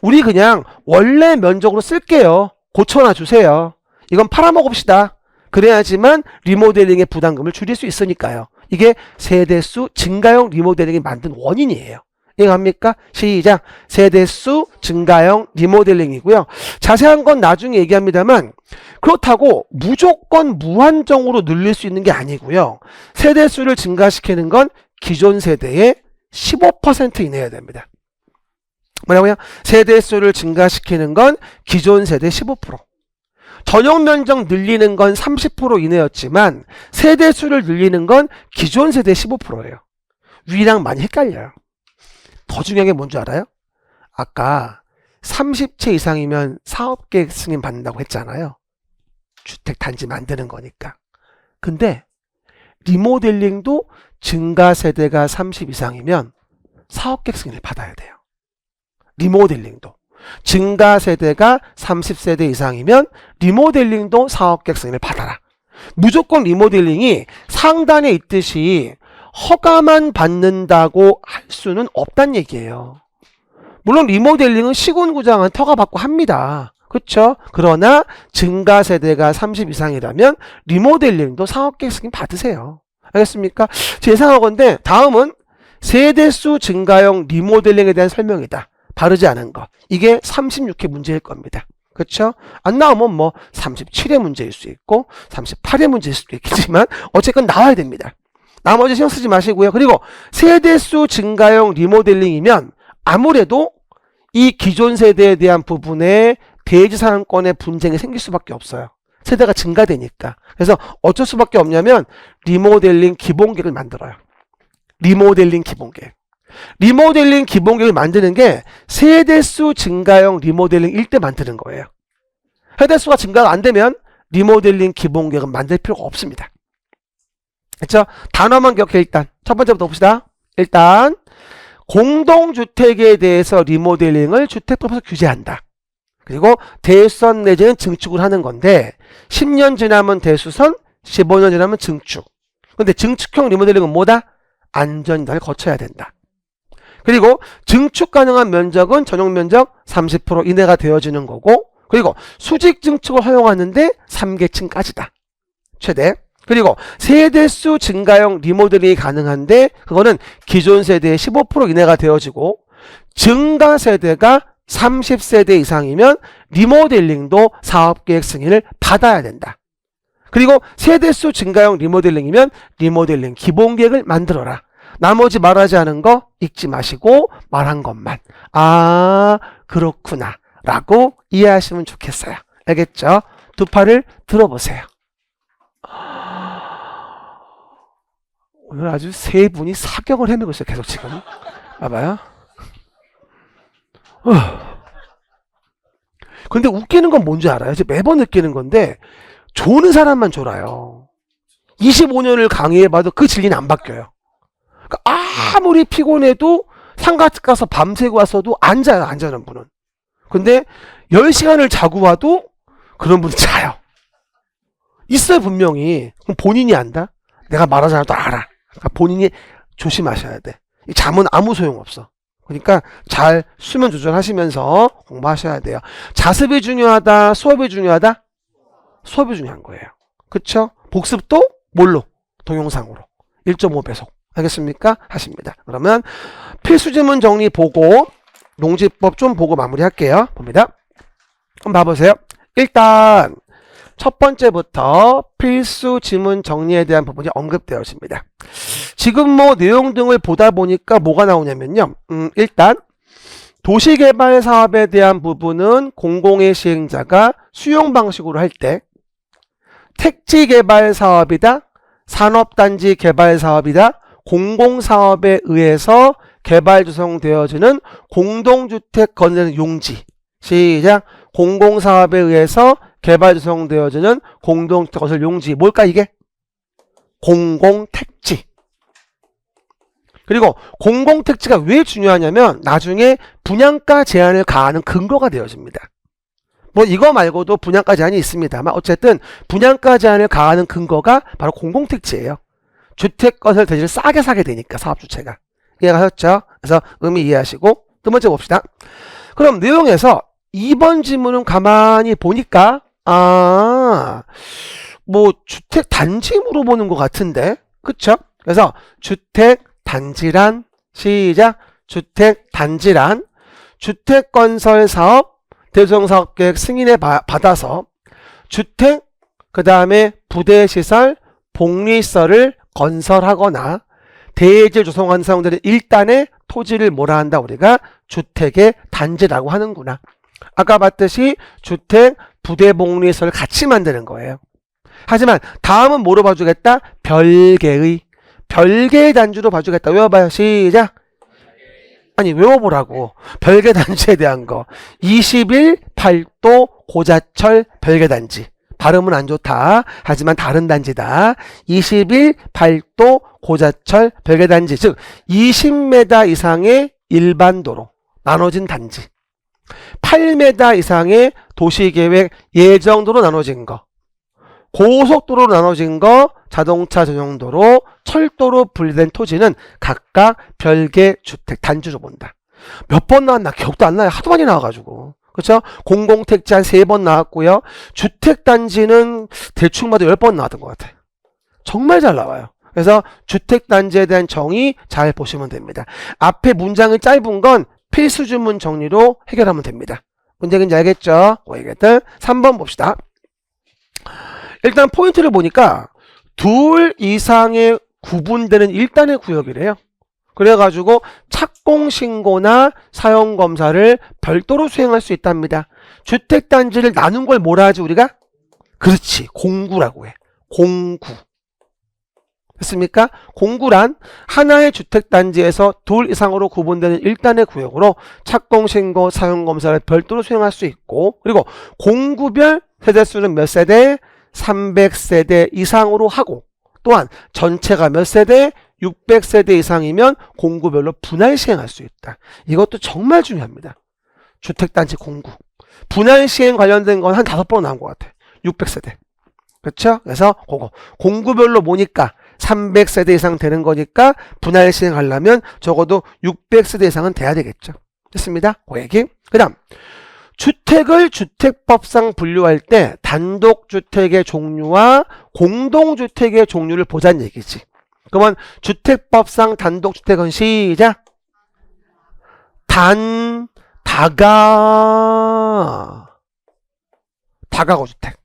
우리 그냥 원래 면적으로 쓸게요. 고쳐놔 주세요. 이건 팔아먹읍시다. 그래야지만 리모델링의 부담금을 줄일 수 있으니까요. 이게 세대수 증가형 리모델링이 만든 원인이에요. 이해갑니까? 시작. 세대수 증가형 리모델링이고요. 자세한 건 나중에 얘기합니다만 그렇다고 무조건 무한정으로 늘릴 수 있는 게 아니고요. 세대수를 증가시키는 건 기존 세대의 15% 이내여야 됩니다. 뭐냐고요? 세대수를 증가시키는 건 기존 세대 15%. 전용 면적 늘리는 건 30% 이내였지만 세대수를 늘리는 건 기존 세대 15%예요. 위랑 많이 헷갈려요. 더 중요한 게 뭔지 알아요? 아까 30채 이상이면 사업계획 승인 받는다고 했잖아요. 주택 단지 만드는 거니까. 근데 리모델링도 증가 세대가 30 이상이면 사업계획 승인을 받아야 돼요. 리모델링도. 증가 세대가 30세대 이상이면 리모델링도 사업계획 승인을 받아라. 무조건 리모델링이 상단에 있듯이 허가만 받는다고 할 수는 없단 얘기예요. 물론 리모델링은 시군구장한테 허가받고 합니다. 그렇죠? 그러나 증가 세대가 30 이상이라면 리모델링도 사업계획 승인 받으세요. 알겠습니까? 제 예상하건대 다음은 세대수 증가형 리모델링에 대한 설명이다. 바르지 않은 거. 이게 36회 문제일 겁니다. 그렇죠? 안 나오면 뭐 37회 문제일 수 있고 38회 문제일 수도 있겠지만 어쨌건 나와야 됩니다. 나머지 신경 쓰지 마시고요. 그리고 세대수 증가형 리모델링이면 아무래도 이 기존 세대에 대한 부분에 대지사항권의 분쟁이 생길 수밖에 없어요. 세대가 증가되니까. 그래서 어쩔 수밖에 없냐면 리모델링 기본계획을 만들어요. 리모델링 기본계획. 리모델링 기본계획을 만드는 게 세대수 증가형 리모델링일 때 만드는 거예요. 세대수가 증가가 안 되면 리모델링 기본계획은 만들 필요가 없습니다. 그렇죠? 단어만 기억해. 일단 첫 번째부터 봅시다. 일단 공동주택에 대해서 리모델링을 주택법에서 규제한다. 그리고 대수선 내지는 증축을 하는 건데 10년 지나면 대수선, 15년 지나면 증축. 근데 증축형 리모델링은 뭐다? 안전단을 거쳐야 된다. 그리고 증축 가능한 면적은 전용 면적 30% 이내가 되어지는 거고, 그리고 수직 증축을 허용하는데 3계층까지다. 최대. 그리고 세대수 증가형 리모델링이 가능한데 그거는 기존 세대의 15% 이내가 되어지고, 증가 세대가 30세대 이상이면 리모델링도 사업계획 승인을 받아야 된다. 그리고 세대수 증가형 리모델링이면 리모델링 기본계획을 만들어라. 나머지 말하지 않은 거 읽지 마시고 말한 것만 아 그렇구나 라고 이해하시면 좋겠어요. 알겠죠? 두 팔을 들어보세요. 오늘 아주 세 분이 사격을 헤매고 있어요. 계속 지금 봐봐요. 근데 웃기는 건 뭔지 알아요? 이제 매번 느끼는 건데 조는 사람만 졸아요. 25년을 강의해봐도 그 진리는 안 바뀌어요. 그러니까 아무리 피곤해도 상가집 가서 밤새고 왔어도 안 자요. 안 자는 분은. 근데 10시간을 자고 와도 그런 분은 자요. 있어요 분명히. 그럼 본인이 안다? 내가 말하지 않아도 알아. 그러니까 본인이 조심하셔야 돼. 이 잠은 아무 소용없어. 그러니까 잘 수면 조절하시면서 공부하셔야 돼요. 자습이 중요하다? 수업이 중요하다? 수업이 중요한 거예요. 그쵸? 복습도 뭘로? 동영상으로 1.5배속. 알겠습니까? 하십니다. 그러면 필수지문 정리 보고 농지법 좀 보고 마무리할게요. 봅니다. 한번 봐보세요. 일단 첫 번째부터 필수 지문 정리에 대한 부분이 언급되어 있습니다. 지금 뭐 내용 등을 보다 보니까 뭐가 나오냐면요. 일단 도시개발 사업에 대한 부분은 공공의 시행자가 수용 방식으로 할 때 택지개발 사업이다, 산업단지 개발 사업이다, 공공사업에 의해서 개발 조성되어지는 공동주택 건설 용지. 시작. 공공사업에 의해서 개발 조성되어지는 공동주택 건설 용지. 뭘까 이게? 공공택지. 그리고 공공택지가 왜 중요하냐면 나중에 분양가 제한을 가하는 근거가 되어집니다. 뭐 이거 말고도 분양가 제한이 있습니다만 어쨌든 분양가 제한을 가하는 근거가 바로 공공택지예요. 주택 건설 대지를 싸게 사게 되니까 사업주체가. 이해가셨죠? 그래서 의미 이해하시고 두 번째 봅시다. 그럼 내용에서 2번 지문은 가만히 보니까 뭐 주택 단지 물어보는 것 같은데 그쵸? 그래서 주택 단지란 시작. 주택 단지란 주택 건설 사업 대조사업계획 승인에 받아서 주택 그 다음에 부대시설 복리시설을 건설하거나 대지를 조성하는 사람들은 일단의 토지를 뭐라 한다? 우리가 주택의 단지라고 하는구나. 아까 봤듯이 주택 부대 복리시설을 같이 만드는 거예요. 하지만 다음은 뭐로 봐주겠다? 별개의 단지로 봐주겠다. 외워봐요. 시작. 아니 외워보라고. 별개 단지에 대한 거. 21팔도 고자철 별개 단지. 발음은 안 좋다. 하지만 다른 단지다. 21팔도 고자철 별개 단지. 즉 20m 이상의 일반 도로 나눠진 단지. 8m 이상의 도시계획 예정도로 나눠진 거, 고속도로로 나눠진 거, 자동차 전용도로, 철도로 분리된 토지는 각각 별개 주택 단지로 본다. 몇 번 나왔나 기억도 안 나요. 하도 많이 나와가지고. 그렇죠? 공공택지 한 3번 나왔고요. 주택단지는 대충 봐도 10번 나왔던 것 같아요. 정말 잘 나와요. 그래서 주택단지에 대한 정의 잘 보시면 됩니다. 앞에 문장이 짧은 건 필수주문 정리로 해결하면 됩니다. 문제인지 알겠죠? 고객들 3번 봅시다. 일단 포인트를 보니까 둘 이상의 구분되는 1단의 구역이래요. 그래가지고 착공신고나 사용검사를 별도로 수행할 수 있답니다. 주택단지를 나눈 걸 뭐라 하지 우리가? 그렇지, 공구라고 해. 공구. 됐습니까? 공구란 하나의 주택단지에서 둘 이상으로 구분되는 1단의 구역으로 착공신고, 사용검사를 별도로 수행할 수 있고, 그리고 공구별 세대수는 몇 세대? 300세대 이상으로 하고, 또한 전체가 몇 세대? 600세대 이상이면 공구별로 분할 시행할 수 있다. 이것도 정말 중요합니다. 주택단지 공구. 분할 시행 관련된 건 한 5번 나온 것 같아. 600세대. 그렇죠? 그래서 그거 공구별로 보니까 300세대 이상 되는 거니까 분할 시행하려면 적어도 600세대 이상은 돼야 되겠죠. 됐습니다. 그 얘기. 그 다음 주택을 주택법상 분류할 때 단독주택의 종류와 공동주택의 종류를 보자는 얘기지. 그러면 주택법상 단독주택은 시작. 다가구주택.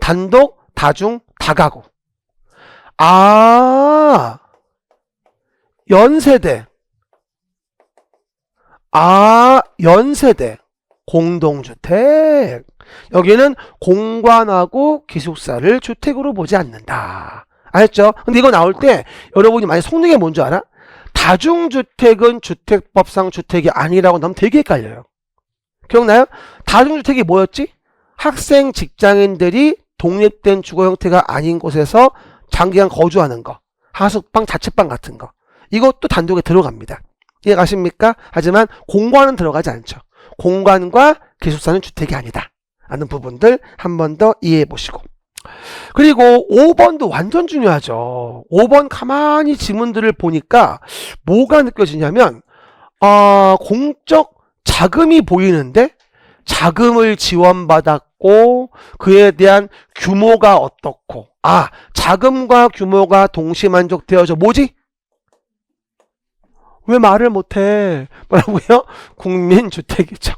단독, 다중, 다가구. 연세대. 공동주택. 여기는 공관하고 기숙사를 주택으로 보지 않는다. 알았죠? 근데 이거 나올 때 여러분이 많이 속는 게 뭔지 알아? 다중주택은 주택법상 주택이 아니라고 나면 되게 헷갈려요. 기억나요? 다중주택이 뭐였지? 학생, 직장인들이 독립된 주거 형태가 아닌 곳에서 장기간 거주하는 거. 하숙방, 자취방 같은 거. 이것도 단독에 들어갑니다. 이해가십니까? 하지만 공관은 들어가지 않죠. 공관과 기숙사는 주택이 아니다 라는 부분들 한 번 더 이해해 보시고, 그리고 5번도 완전 중요하죠. 5번 가만히 지문들을 보니까 뭐가 느껴지냐면 공적 자금이 보이는데 자금을 지원받았고 그에 대한 규모가 어떻고, 자금과 규모가 동시만족되어져 뭐지? 왜 말을 못해? 뭐라고요? 국민주택이죠.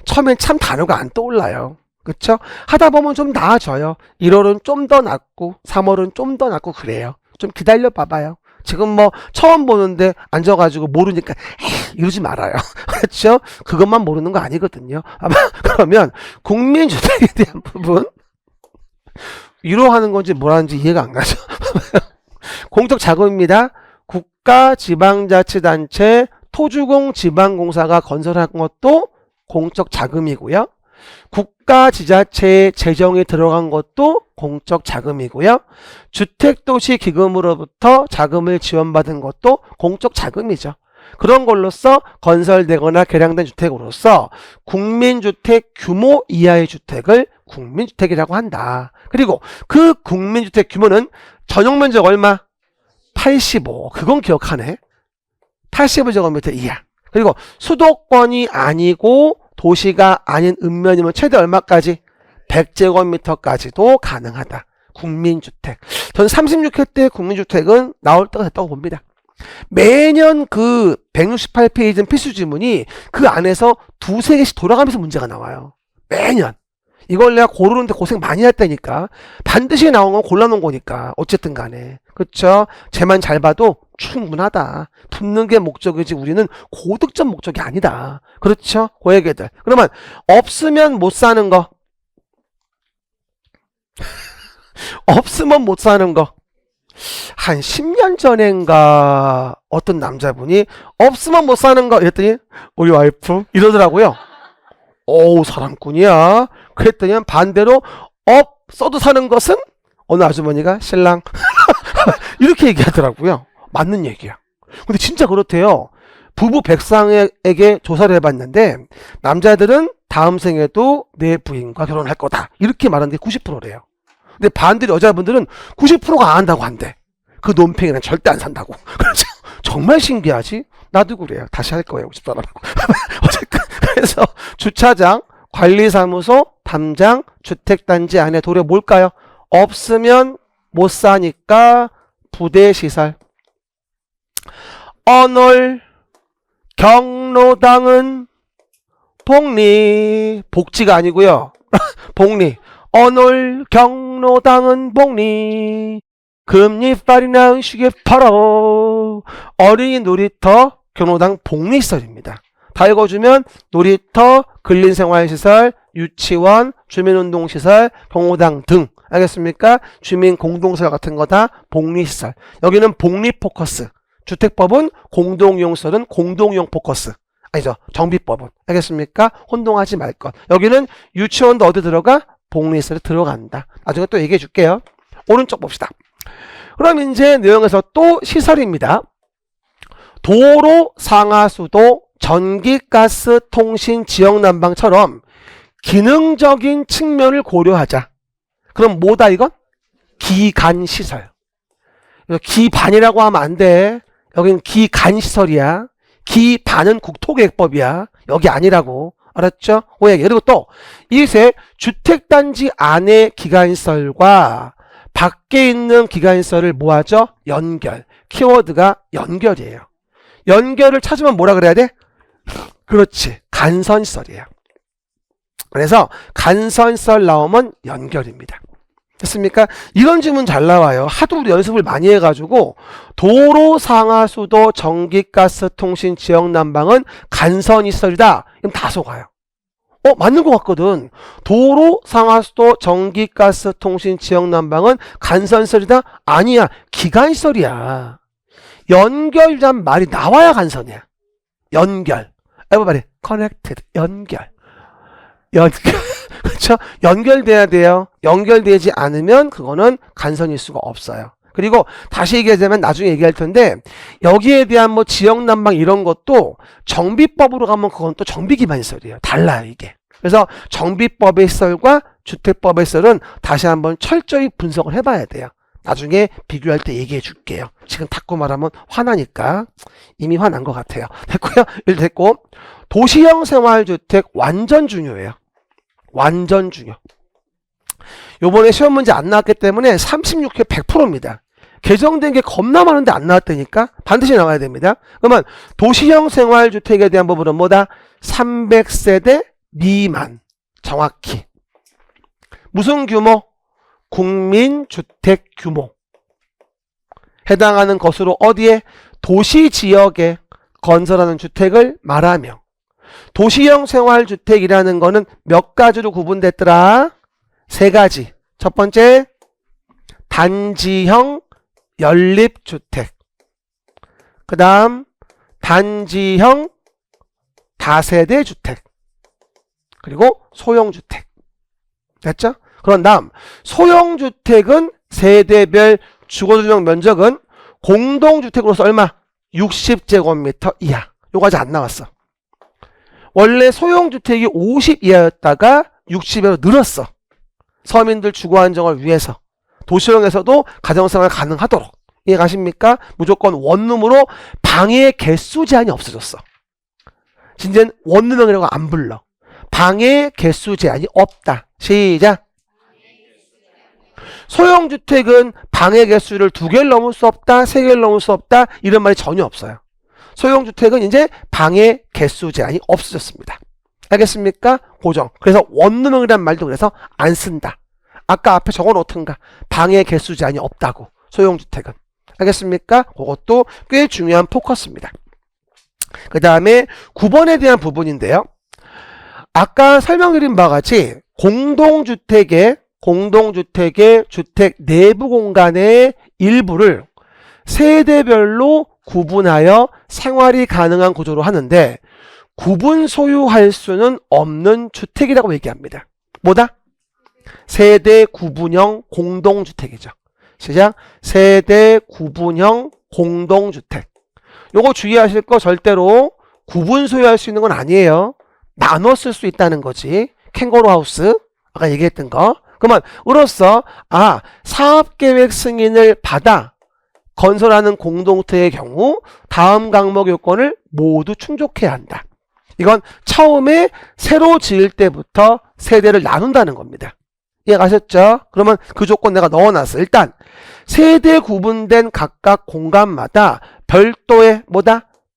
처음엔 참 단어가 안 떠올라요. 그쵸? 하다 보면 좀 나아져요. 1월은 좀 더 낫고 3월은 좀 더 낫고 그래요. 좀 기다려 봐봐요. 지금 뭐 처음 보는데 앉아가지고 모르니까 이러지 말아요. 그렇죠? 그것만 모르는 거 아니거든요. 아마 그러면 국민주택에 대한 부분 위로하는 건지 뭐라는지 이해가 안 가죠. 공적 자금입니다. 국가, 지방자치단체, 토주공, 지방공사가 건설한 것도 공적 자금이고요. 국가, 지자체의 재정이 들어간 것도 공적 자금이고요. 주택도시기금으로부터 자금을 지원받은 것도 공적 자금이죠. 그런 걸로써 건설되거나 개량된 주택으로서 국민주택 규모 이하의 주택을 국민주택이라고 한다. 그리고 그 국민주택 규모는 전용면적 얼마? 85. 그건 기억하네. 85제곱미터 이하. 그리고 수도권이 아니고 도시가 아닌 읍면이면 최대 얼마까지? 100제곱미터까지도 가능하다. 국민주택. 전 36회 때 국민주택은 나올 때가 됐다고 봅니다. 매년 그 168페이지 필수 지문이 그 안에서 두세 개씩 돌아가면서 문제가 나와요. 매년. 이걸 내가 고르는데 고생 많이 했다니까. 반드시 나온 건 골라놓은 거니까. 어쨌든 간에. 그쵸? 쟤만 잘 봐도 충분하다. 붙는 게 목적이지 우리는 고득점 목적이 아니다. 그렇죠? 그 얘기들. 그러면 없으면 못 사는 거. 없으면 못 사는 거. 한 10년 전인가 어떤 남자분이 없으면 못 사는 거 이랬더니 우리 와이프 이러더라고요. 오, 사랑꾼이야. 그랬더니 반대로 없어도 사는 것은 어느 아주머니가 신랑 이렇게 얘기하더라고요. 맞는 얘기야. 근데 진짜 그렇대요. 부부 백상에게 조사를 해봤는데 남자들은 다음 생에도 내 부인과 결혼할 거다 이렇게 말하는 게 90%래요. 근데 반대로 여자분들은 90%가 안 한다고 한대. 그 논팽이는 절대 안 산다고. 그래서 정말 신기하지? 나도 그래요. 다시 할 거예요. 50사람하고. 어쨌든 그래서 주차장, 관리사무소, 담장, 주택단지 안에 도로 뭘까요? 없으면 못 사니까 부대시설. 언월 경로당은 복리. 복지가 아니고요. 복리. 언월 경로당은 복리. 금리빨이나 의식에 팔어. 어린이 놀이터 경로당 복리시설입니다. 다 읽어주면 놀이터, 근린생활시설, 유치원, 주민운동시설, 경로당 등. 알겠습니까? 주민공동시설 같은 거 다 복리시설. 여기는 복리 포커스. 주택법은 공동이용시설은 공동이용 포커스. 아니죠. 정비법은. 알겠습니까? 혼동하지 말 것. 여기는 유치원도 어디 들어가? 복리시설에 들어간다. 나중에 또 얘기해 줄게요. 오른쪽 봅시다. 그럼 이제 내용에서 또 시설입니다. 도로, 상하수도, 전기, 가스, 통신, 지역 난방처럼 기능적인 측면을 고려하자. 그럼 뭐다 이건? 기간시설. 기반이라고 하면 안 돼. 여기는 기간시설이야. 기반은 국토계획법이야. 여기 아니라고. 알았죠? 오해. 그리고 또 이세 주택단지 안의 기간시설과 밖에 있는 기간시설을 뭐하죠? 연결. 키워드가 연결이에요. 연결을 찾으면 뭐라 그래야 돼? 그렇지. 간선시설이에요. 그래서 간선시설 나오면 연결입니다. 됐습니까? 이런 질문 잘 나와요. 하도 우리 연습을 많이 해가지고 도로, 상하수도, 전기, 가스, 통신, 지역 난방은 간선시설이다. 그럼 다 속아요. 맞는 것 같거든. 도로, 상하수도, 전기, 가스, 통신, 지역 난방은 간선시설이다? 아니야. 기간시설이야. 연결이란 말이 나와야 간선이야. 연결. everybody connected. 연결. 그렇죠? 연결돼야 돼요. 연결되지 않으면 그거는 간선일 수가 없어요. 그리고 다시 얘기하자면 나중에 얘기할 텐데 여기에 대한 뭐 지역 난방 이런 것도 정비법으로 가면 그건 또 정비 기반 시설이에요. 달라요, 이게. 그래서 정비법의 시설과 주택법의 시설은 다시 한번 철저히 분석을 해봐야 돼요. 나중에 비교할 때 얘기해 줄게요. 지금 닫고 말하면 화나니까. 이미 화난 것 같아요. 됐고요. 일 됐고. 도시형 생활주택 완전 중요해요. 완전 중요. 요번에 시험 문제 안 나왔기 때문에 36회 100%입니다. 개정된 게 겁나 많은데 안 나왔다니까 반드시 나와야 됩니다. 그러면 도시형 생활주택에 대한 부분은 뭐다? 300세대 미만. 정확히. 무슨 규모? 국민주택 규모. 해당하는 것으로 어디에? 도시지역에 건설하는 주택을 말하며 도시형 생활주택이라는 거는 몇 가지로 구분됐더라? 세 가지. 첫 번째, 단지형 연립주택. 그 다음, 단지형 다세대 주택. 그리고 소형주택. 됐죠? 그런 다음, 소형주택은 세대별 주거주용 면적은 공동주택으로서 얼마? 60제곱미터 이하. 요거까지 안 나왔어. 원래 소형주택이 50 이하였다가 60으로 늘었어. 서민들 주거 안정을 위해서. 도시형에서도 가정생활 가능하도록. 이해가십니까? 무조건 원룸으로 방의 개수 제한이 없어졌어. 진짜는 원룸형이라고 안 불러. 방의 개수 제한이 없다. 시작. 소형주택은 방의 개수를 2개를 넘을 수 없다, 3개를 넘을 수 없다, 이런 말이 전혀 없어요. 소형주택은 이제 방의 개수 제한이 없어졌습니다. 알겠습니까? 고정. 그래서 원룸형이란 말도 그래서 안 쓴다. 아까 앞에 적어 놓던가. 방의 개수 제한이 없다고. 소형주택은. 알겠습니까? 그것도 꽤 중요한 포커스입니다. 그 다음에 9번에 대한 부분인데요. 아까 설명드린 바와 같이 공동주택의 주택 내부 공간의 일부를 세대별로 구분하여 생활이 가능한 구조로 하는데 구분 소유할 수는 없는 주택이라고 얘기합니다. 뭐다? 세대 구분형 공동주택이죠. 시작. 세대 구분형 공동주택. 요거 주의하실 거 절대로 구분 소유할 수 있는 건 아니에요. 나눠 쓸 수 있다는 거지. 캥거루 하우스 아까 얘기했던 거. 그러면 으로써 사업계획 승인을 받아 건설하는 공동체의 경우 다음 항목 요건을 모두 충족해야 한다. 이건 처음에 새로 지을 때부터 세대를 나눈다는 겁니다. 이해가셨죠? 그러면 그 조건 내가 넣어놨어. 일단 세대 구분된 각각 공간마다 별도의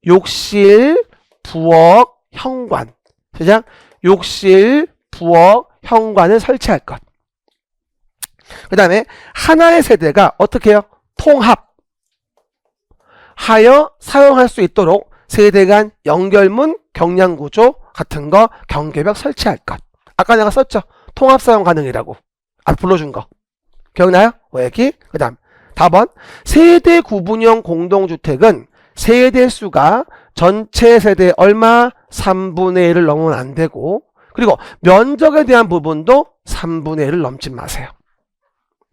욕실, 부엌, 현관. 시작. 욕실, 부엌, 현관을 설치할 것. 그 다음에 하나의 세대가 어떻게 해요? 통합하여 사용할 수 있도록 세대 간 연결문, 경량구조 같은 거 경계벽 설치할 것. 아까 내가 썼죠? 통합 사용 가능이라고. 불러준 거. 기억나요? 여기. 그 다음. 다번. 세대 구분형 공동주택은 세대 수가 전체 세대 얼마? 3분의 1을 넘으면 안 되고, 그리고 면적에 대한 부분도 3분의 1을 넘지 마세요.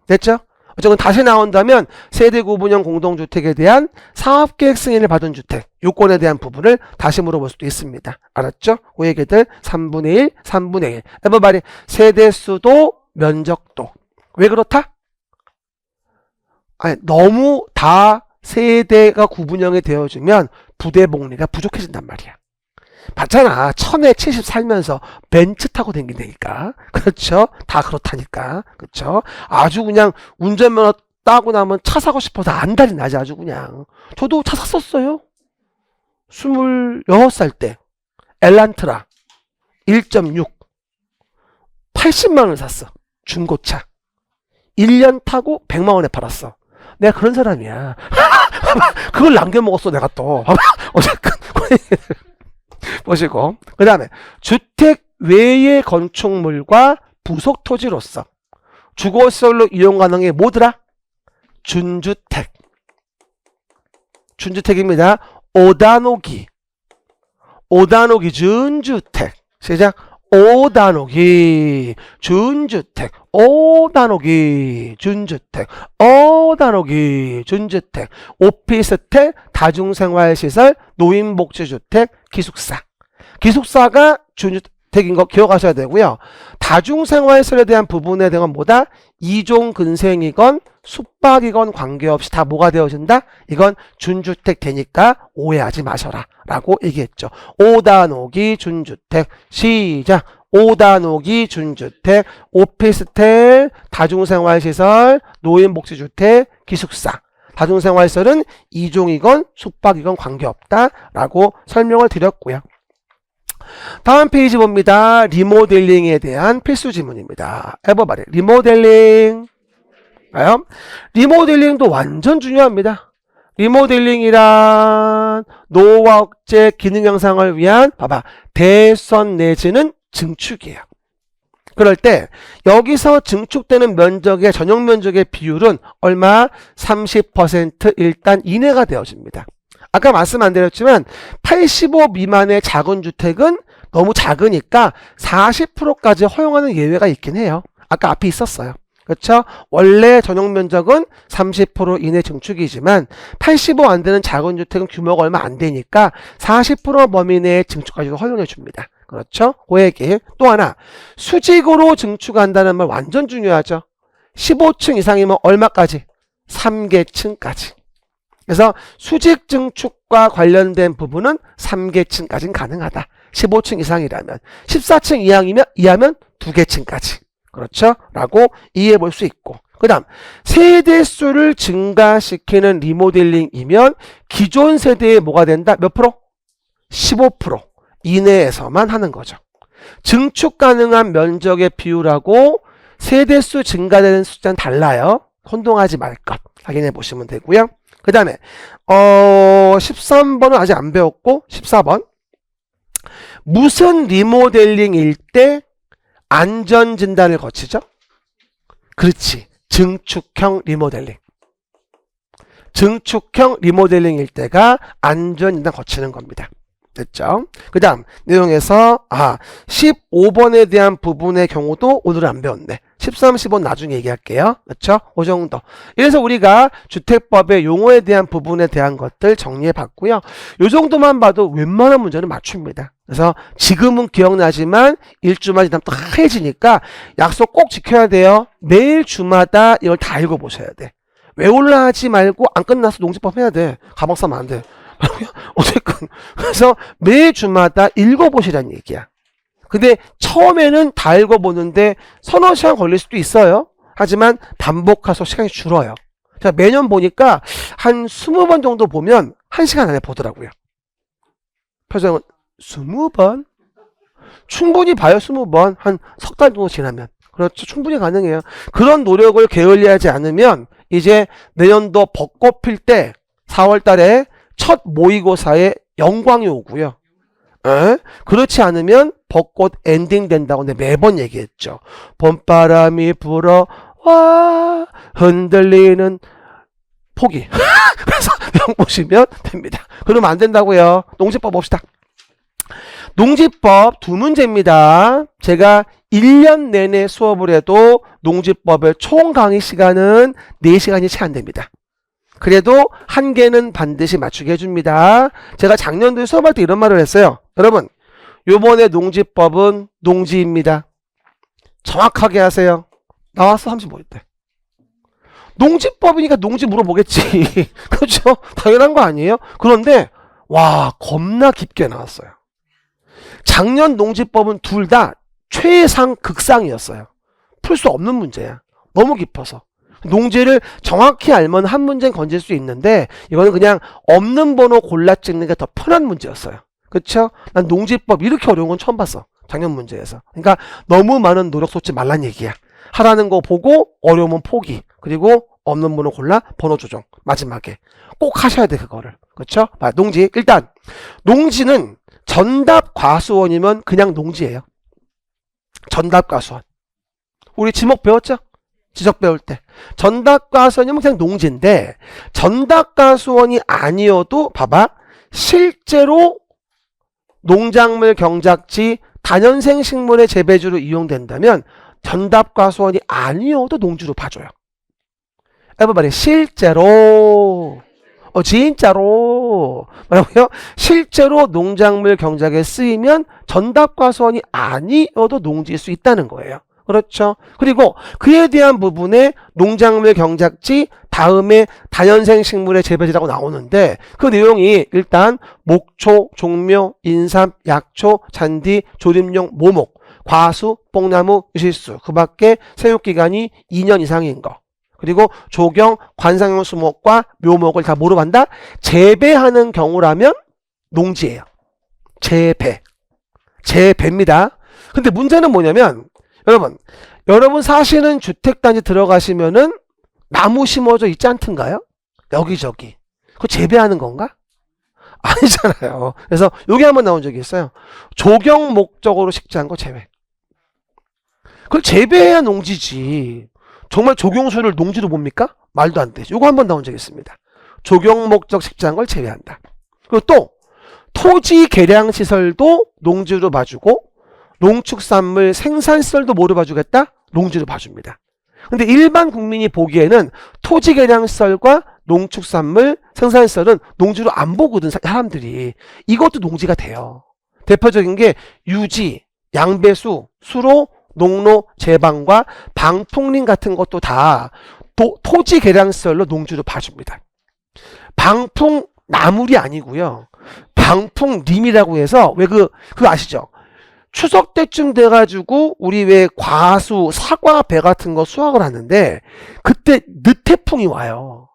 됐죠? 어쨌든 다시 나온다면 세대 구분형 공동주택에 대한 사업계획 승인을 받은 주택 요건에 대한 부분을 다시 물어볼 수도 있습니다. 알았죠? 그 얘기들 3분의 1, 3분의 1. everybody 세대수도 면적도. 왜 그렇다? 너무 다 세대가 구분형이 되어주면 부대복리가 부족해진단 말이야. 봤잖아. 1000에 70 살면서 벤츠 타고 다닌다니까. 그렇죠? 다 그렇다니까. 그렇죠? 아주 그냥 운전면허 따고 나면 차 사고 싶어서 안달이 나지 아주 그냥. 저도 차 샀었어요. 26살 때 엘란트라 1.6 80만 원 샀어. 중고차. 1년 타고 100만 원에 팔았어. 내가 그런 사람이야. 그걸 남겨먹었어 내가 또. 어쨌든 보시고 그 다음에 주택 외의 건축물과 부속 토지로서 주거시설로 이용 가능해 뭐더라? 준주택. 준주택입니다. 5단옥이 준주택. 시작. 5단옥이 준주택. 5단옥이 준주택. 5단옥이 준주택. 오피스텔, 다중생활시설, 노인복지주택, 기숙사. 기숙사가 준주택인 거 기억하셔야 되고요. 다중생활시설에 대한 부분에 대한 뭐다? 이종 근생이건 숙박이건 관계없이 다 뭐가 되어진다? 이건 준주택 되니까 오해하지 마셔라 라고 얘기했죠. 5단옥이 준주택. 시작. 5단옥이 준주택, 오피스텔, 다중생활시설, 노인복지주택, 기숙사. 다중생활시설은 이종이건 숙박이건 관계없다 라고 설명을 드렸고요. 다음 페이지 봅니다. 리모델링에 대한 필수 지문입니다. 해봐봐요. 리모델링. 봐요. 리모델링도 완전 중요합니다. 리모델링이란 노후화 억제 기능 향상을 위한 대선 내지는 증축이에요. 그럴 때 여기서 증축되는 면적의 전용 면적의 비율은 얼마? 30% 일단 이내가 되어집니다. 아까 말씀 안 드렸지만 85 미만의 작은 주택은 너무 작으니까 40%까지 허용하는 예외가 있긴 해요. 아까 앞에 있었어요. 그렇죠? 원래 전용 면적은 30% 이내 증축이지만 85 안 되는 작은 주택은 규모가 얼마 안 되니까 40% 범위 내의 증축까지도 허용해 줍니다. 그렇죠? 그 얘기. 또 하나, 수직으로 증축한다는 말 완전 중요하죠. 15층 이상이면 얼마까지? 3계층까지. 그래서 수직 증축과 관련된 부분은 3계층까지는 가능하다. 15층 이상이라면. 14층 이하면 2계층까지. 그렇죠? 라고 이해해 볼 수 있고. 그 다음, 세대수를 증가시키는 리모델링이면 기존 세대에 뭐가 된다? 몇 프로? 15% 이내에서만 하는 거죠. 증축 가능한 면적의 비율하고 세대수 증가되는 숫자는 달라요. 혼동하지 말 것 확인해 보시면 되고요. 그 다음에 13번은 아직 안 배웠고 14번 무슨 리모델링일 때 안전진단을 거치죠? 그렇지. 증축형 리모델링. 증축형 리모델링일 때가 안전진단 거치는 겁니다. 됐죠? 그 다음 내용에서 15번에 대한 부분의 경우도 오늘은 안 배웠네. 13, 15는 나중에 얘기할게요. 그렇죠? 그 정도. 이래서 우리가 주택법의 용어에 대한 부분에 대한 것들 정리해 봤고요. 이 정도만 봐도 웬만한 문제는 맞춥니다. 그래서 지금은 기억나지만 일주만 지나면 또 하얘지니까 약속 꼭 지켜야 돼요. 매일 주마다 이걸 다 읽어보셔야 돼. 외울라 하지 말고 안 끝나서 농지법 해야 돼. 가방 싸면 안 돼. 어쨌든 그래서 매 주마다 읽어보시라는 얘기야. 근데 처음에는 다 읽어보는데 서너 시간 걸릴 수도 있어요. 하지만 반복해서 시간이 줄어요. 제가 매년 보니까 한 20번 정도 보면 1시간 안에 보더라고요. 표정은 20번? 충분히 봐요. 20번. 한 석 달 정도 지나면. 그렇죠. 충분히 가능해요. 그런 노력을 게을리하지 않으면 이제 내년도 벚꽃 필 때 4월 달에 첫 모의고사에 영광이 오고요. 그렇지 않으면 벚꽃 엔딩 된다고 내가 매번 얘기했죠. 봄바람이 불어와 흔들리는 포기. 그래서 영 보시면 됩니다. 그러면 안 된다고요. 농지법 봅시다. 농지법 두 문제입니다. 제가 1년 내내 수업을 해도 농지법의 총 강의 시간은 4시간이 채 안 됩니다. 그래도 한 개는 반드시 맞추게 해줍니다. 제가 작년도에 수업할 때 이런 말을 했어요. 여러분, 요번에 농지법은 농지입니다. 정확하게 하세요. 나왔어? 35일 때. 농지법이니까 농지 물어보겠지. 그렇죠? 당연한 거 아니에요? 그런데 와, 겁나 깊게 나왔어요. 작년 농지법은 둘 다 최상 극상이었어요. 풀 수 없는 문제야. 너무 깊어서. 농지를 정확히 알면 한 문제는 건질 수 있는데 이거는 그냥 없는 번호 골라 찍는 게 더 편한 문제였어요. 그쵸? 난 농지법 이렇게 어려운 건 처음 봤어. 작년 문제에서. 그러니까 너무 많은 노력 쏟지 말란 얘기야. 하라는 거 보고 어려우면 포기. 그리고 없는 번호 골라 번호 조정. 마지막에. 꼭 하셔야 돼 그거를. 그쵸? 농지. 일단 농지는 전답 과수원이면 그냥 농지예요. 전답 과수원. 우리 지목 배웠죠? 지적 배울 때. 전답과수원이면 그냥 농지인데 전답과수원이 아니어도 봐봐. 실제로 농작물 경작지 다년생 식물의 재배주로 이용된다면 전답과수원이 아니어도 농지로 봐줘요. everybody 실제로 진짜로 뭐라고요? 실제로 농작물 경작에 쓰이면 전답과수원이 아니어도 농지일 수 있다는 거예요. 그렇죠. 그리고 그에 대한 부분에 농작물 경작지 다음에 다년생 식물의 재배지라고 나오는데 그 내용이 일단 목초, 종묘, 인삼, 약초, 잔디, 조림용, 모목, 과수, 뽕나무, 유실수 그 밖에 생육기간이 2년 이상인 거 그리고 조경, 관상용 수목과 묘목을 다 뭐로 한다? 재배하는 경우라면 농지예요. 재배입니다. 근데 문제는 뭐냐면 여러분 사시는 주택단지 들어가시면은 나무 심어져 있지 않던가요? 여기저기. 그거 재배하는 건가? 아니잖아요. 그래서 여기 한번 나온 적이 있어요. 조경 목적으로 식재한 거 제외. 그걸 재배해야 농지지. 정말 조경수를 농지로 봅니까? 말도 안 되죠. 요거 한번 나온 적이 있습니다. 조경 목적 식재한 걸 제외한다. 그리고 또 토지 개량 시설도 농지로 봐주고 농축산물 생산시설도 뭐로 봐주겠다? 농지로 봐줍니다. 근데 일반 국민이 보기에는 토지 개량시설과 농축산물 생산시설은 농지로 안 보거든 사람들이. 이것도 농지가 돼요. 대표적인 게 유지, 양배수, 수로, 농로, 제방과 방풍림 같은 것도 다 토지 개량시설로 농지로 봐줍니다. 방풍나물이 아니고요. 방풍림이라고 해서 왜 그거 아시죠? 추석 때쯤 돼가지고 우리 왜 과수, 사과, 배 같은 거 수확을 하는데 그때 늦태풍이 와요.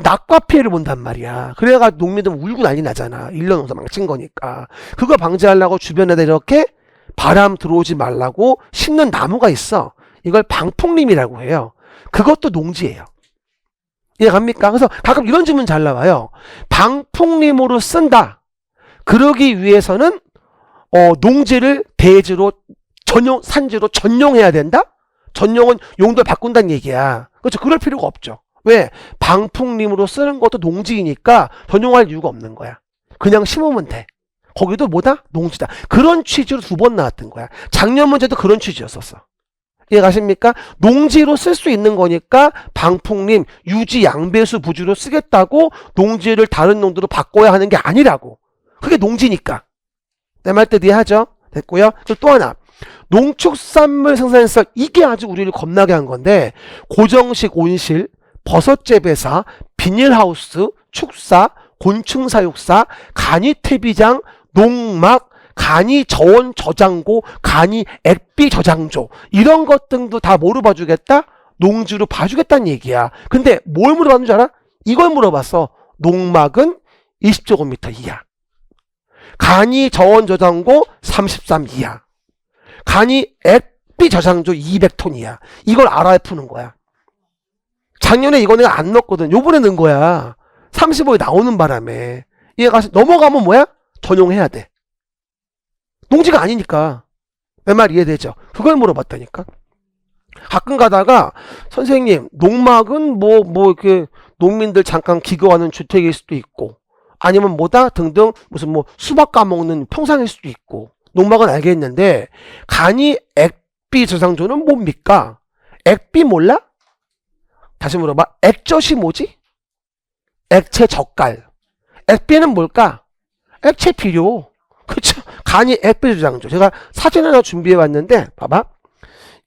낙과 피해를 본단 말이야. 그래가지고 농민들 울고 난리 나잖아. 1년 농사 망친 거니까. 그거 방지하려고 주변에다 이렇게 바람 들어오지 말라고 심는 나무가 있어. 이걸 방풍림이라고 해요. 그것도 농지예요. 이해갑니까? 그래서 가끔 이런 질문 잘 나와요. 방풍림으로 쓴다. 그러기 위해서는 농지를 대지로 산지로 전용해야 된다? 전용은 용도를 바꾼다는 얘기야. 그렇죠. 그럴 필요가 없죠. 왜? 방풍림으로 쓰는 것도 농지이니까 전용할 이유가 없는 거야. 그냥 심으면 돼. 거기도 뭐다? 농지다. 그런 취지로 2번 나왔던 거야. 작년 문제도 그런 취지였었어. 이해가십니까? 농지로 쓸 수 있는 거니까 방풍림, 유지, 양배수, 부지로 쓰겠다고 농지를 다른 용도로 바꿔야 하는 게 아니라고. 그게 농지니까. 내 말 뜻 이해하죠? 됐고요. 그리고 또 하나. 농축산물 생산시설, 이게 아주 우리를 겁나게 한 건데, 고정식 온실, 버섯 재배사, 비닐하우스, 축사, 곤충 사육사, 간이 퇴비장, 농막, 간이 저온 저장고, 간이 액비 저장조, 이런 것 등도 다 뭐로 봐주겠다? 농지로 봐주겠다는 얘기야. 근데 뭘 물어봤는 줄 알아? 이걸 물어봤어. 농막은 20제곱미터 이하, 간이 저온 저장고 33 이하, 간이 액비 저장조 200톤 이하. 이걸 알아야 푸는 거야. 작년에 이거 내가 안 넣었거든. 요번에 넣은 거야. 35에 나오는 바람에. 얘가 넘어가면 뭐야? 전용해야 돼. 농지가 아니니까. 내 말 이해되죠? 그걸 물어봤다니까. 가끔 가다가 선생님, 농막은 이렇게 농민들 잠깐 기거하는 주택일 수도 있고, 아니면 뭐다 등등 무슨 수박 까먹는 평상일 수도 있고, 농막은 알겠는데 간이 액비 저장조는 뭡니까? 액비 몰라? 다시 물어봐. 액젓이 뭐지? 액체 젓갈. 액비는 뭘까? 액체 비료. 그쵸? 간이 액비 저장조. 제가 사진 하나 준비해 왔는데 봐봐.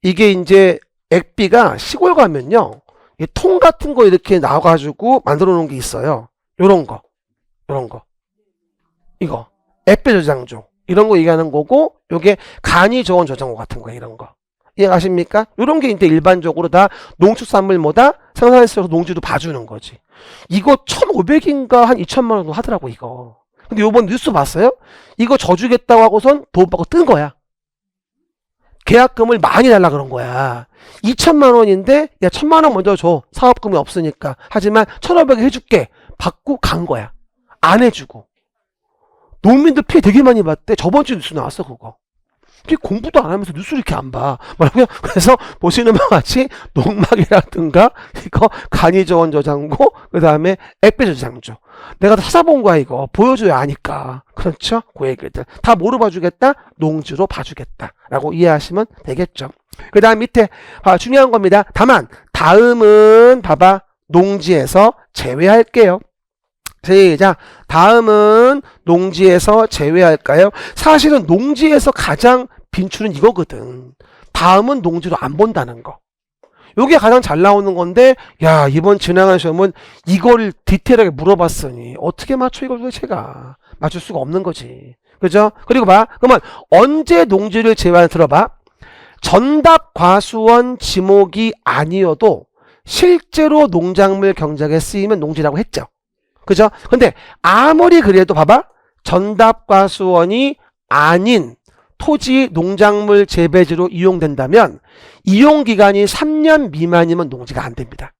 이게 이제 액비가 시골 가면요, 통 같은 거 이렇게 나와가지고 만들어 놓은 게 있어요. 요런 거 이거 액비 저장조, 이런 거 얘기하는 거고, 요게 간이 저온 저장고 같은 거, 이런 거 이해가십니까? 요런 게 이제 일반적으로 다 농축산물 생산해서 농지도 봐주는 거지. 이거 1,500인가 한 2천만 원 하더라고 이거. 근데 요번 뉴스 봤어요? 이거 져주겠다고 하고선 돈 받고 뜬 거야. 계약금을 많이 달라 그런 거야. 2천만 원인데 야 1,000만 원 먼저 줘. 사업금이 없으니까. 하지만 1,500에 해줄게. 받고 간 거야. 안 해주고. 농민들 피해 되게 많이 봤대. 저번 주 뉴스 나왔어 그거. 공부도 안 하면서 뉴스를 이렇게 안 봐. 뭐라고요? 그래서 보시는 바와 같이 농막이라든가 이거 간이 저온 저장고, 그 다음에 액비 저장조. 내가 다 찾아본 거야 이거. 보여줘야 아니까. 그렇죠? 그 얘기들 다 뭐로 봐주겠다? 농지로 봐주겠다 라고 이해하시면 되겠죠. 그 다음 밑에 중요한 겁니다. 다음은 봐봐, 농지에서 제외할게요. 시작. 다음은 농지에서 제외할까요? 사실은 농지에서 가장 빈출은 이거거든. 다음은 농지로 안 본다는 거. 요게 가장 잘 나오는 건데, 야, 이번 지나간 시험은 이걸 디테일하게 물어봤으니 어떻게 맞춰 이걸 도대체가. 맞출 수가 없는 거지. 그죠? 그리고 봐. 그러면 언제 농지를 제외하는 들어봐. 전답 과수원 지목이 아니어도 실제로 농작물 경작에 쓰이면 농지라고 했죠. 그죠? 근데 아무리 그래도 봐봐. 전답과수원이 아닌 토지 농작물 재배지로 이용된다면 이용기간이 3년 미만이면 농지가 안 됩니다.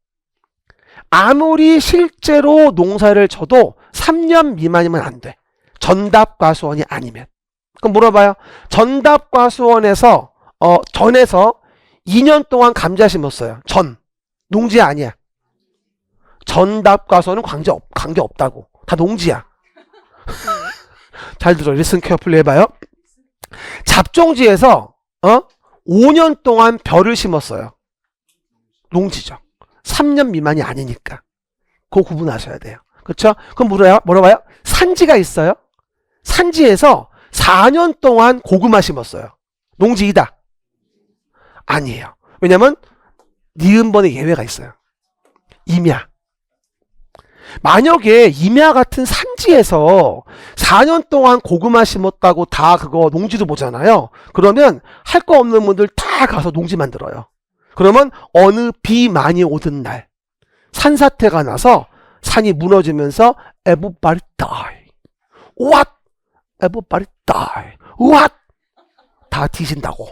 아무리 실제로 농사를 쳐도 3년 미만이면 안 돼. 전답과수원이 아니면. 그럼 물어봐요. 전답과수원에서 전에서 2년 동안 감자 심었어요. 농지 아니야. 전답과수원은 관계 없다고. 다 농지야. 잘 들어. 리슨 케어풀리 해봐요. 잡종지에서 5년 동안 벼를 심었어요. 농지죠. 3년 미만이 아니니까. 그거 구분하셔야 돼요. 그렇죠? 그럼 물어봐요. 산지가 있어요. 산지에서 4년 동안 고구마 심었어요. 농지이다. 아니에요. 왜냐면 니은번에 예외가 있어요. 임야. 만약에 임야 같은 산지에서 4년 동안 고구마 심었다고 다 그거 농지도 보잖아요. 그러면 할 거 없는 분들 다 가서 농지 만들어요. 그러면 어느 비 많이 오던 날 산사태가 나서 산이 무너지면서 everybody die. What? everybody die. What? 다 뒤진다고.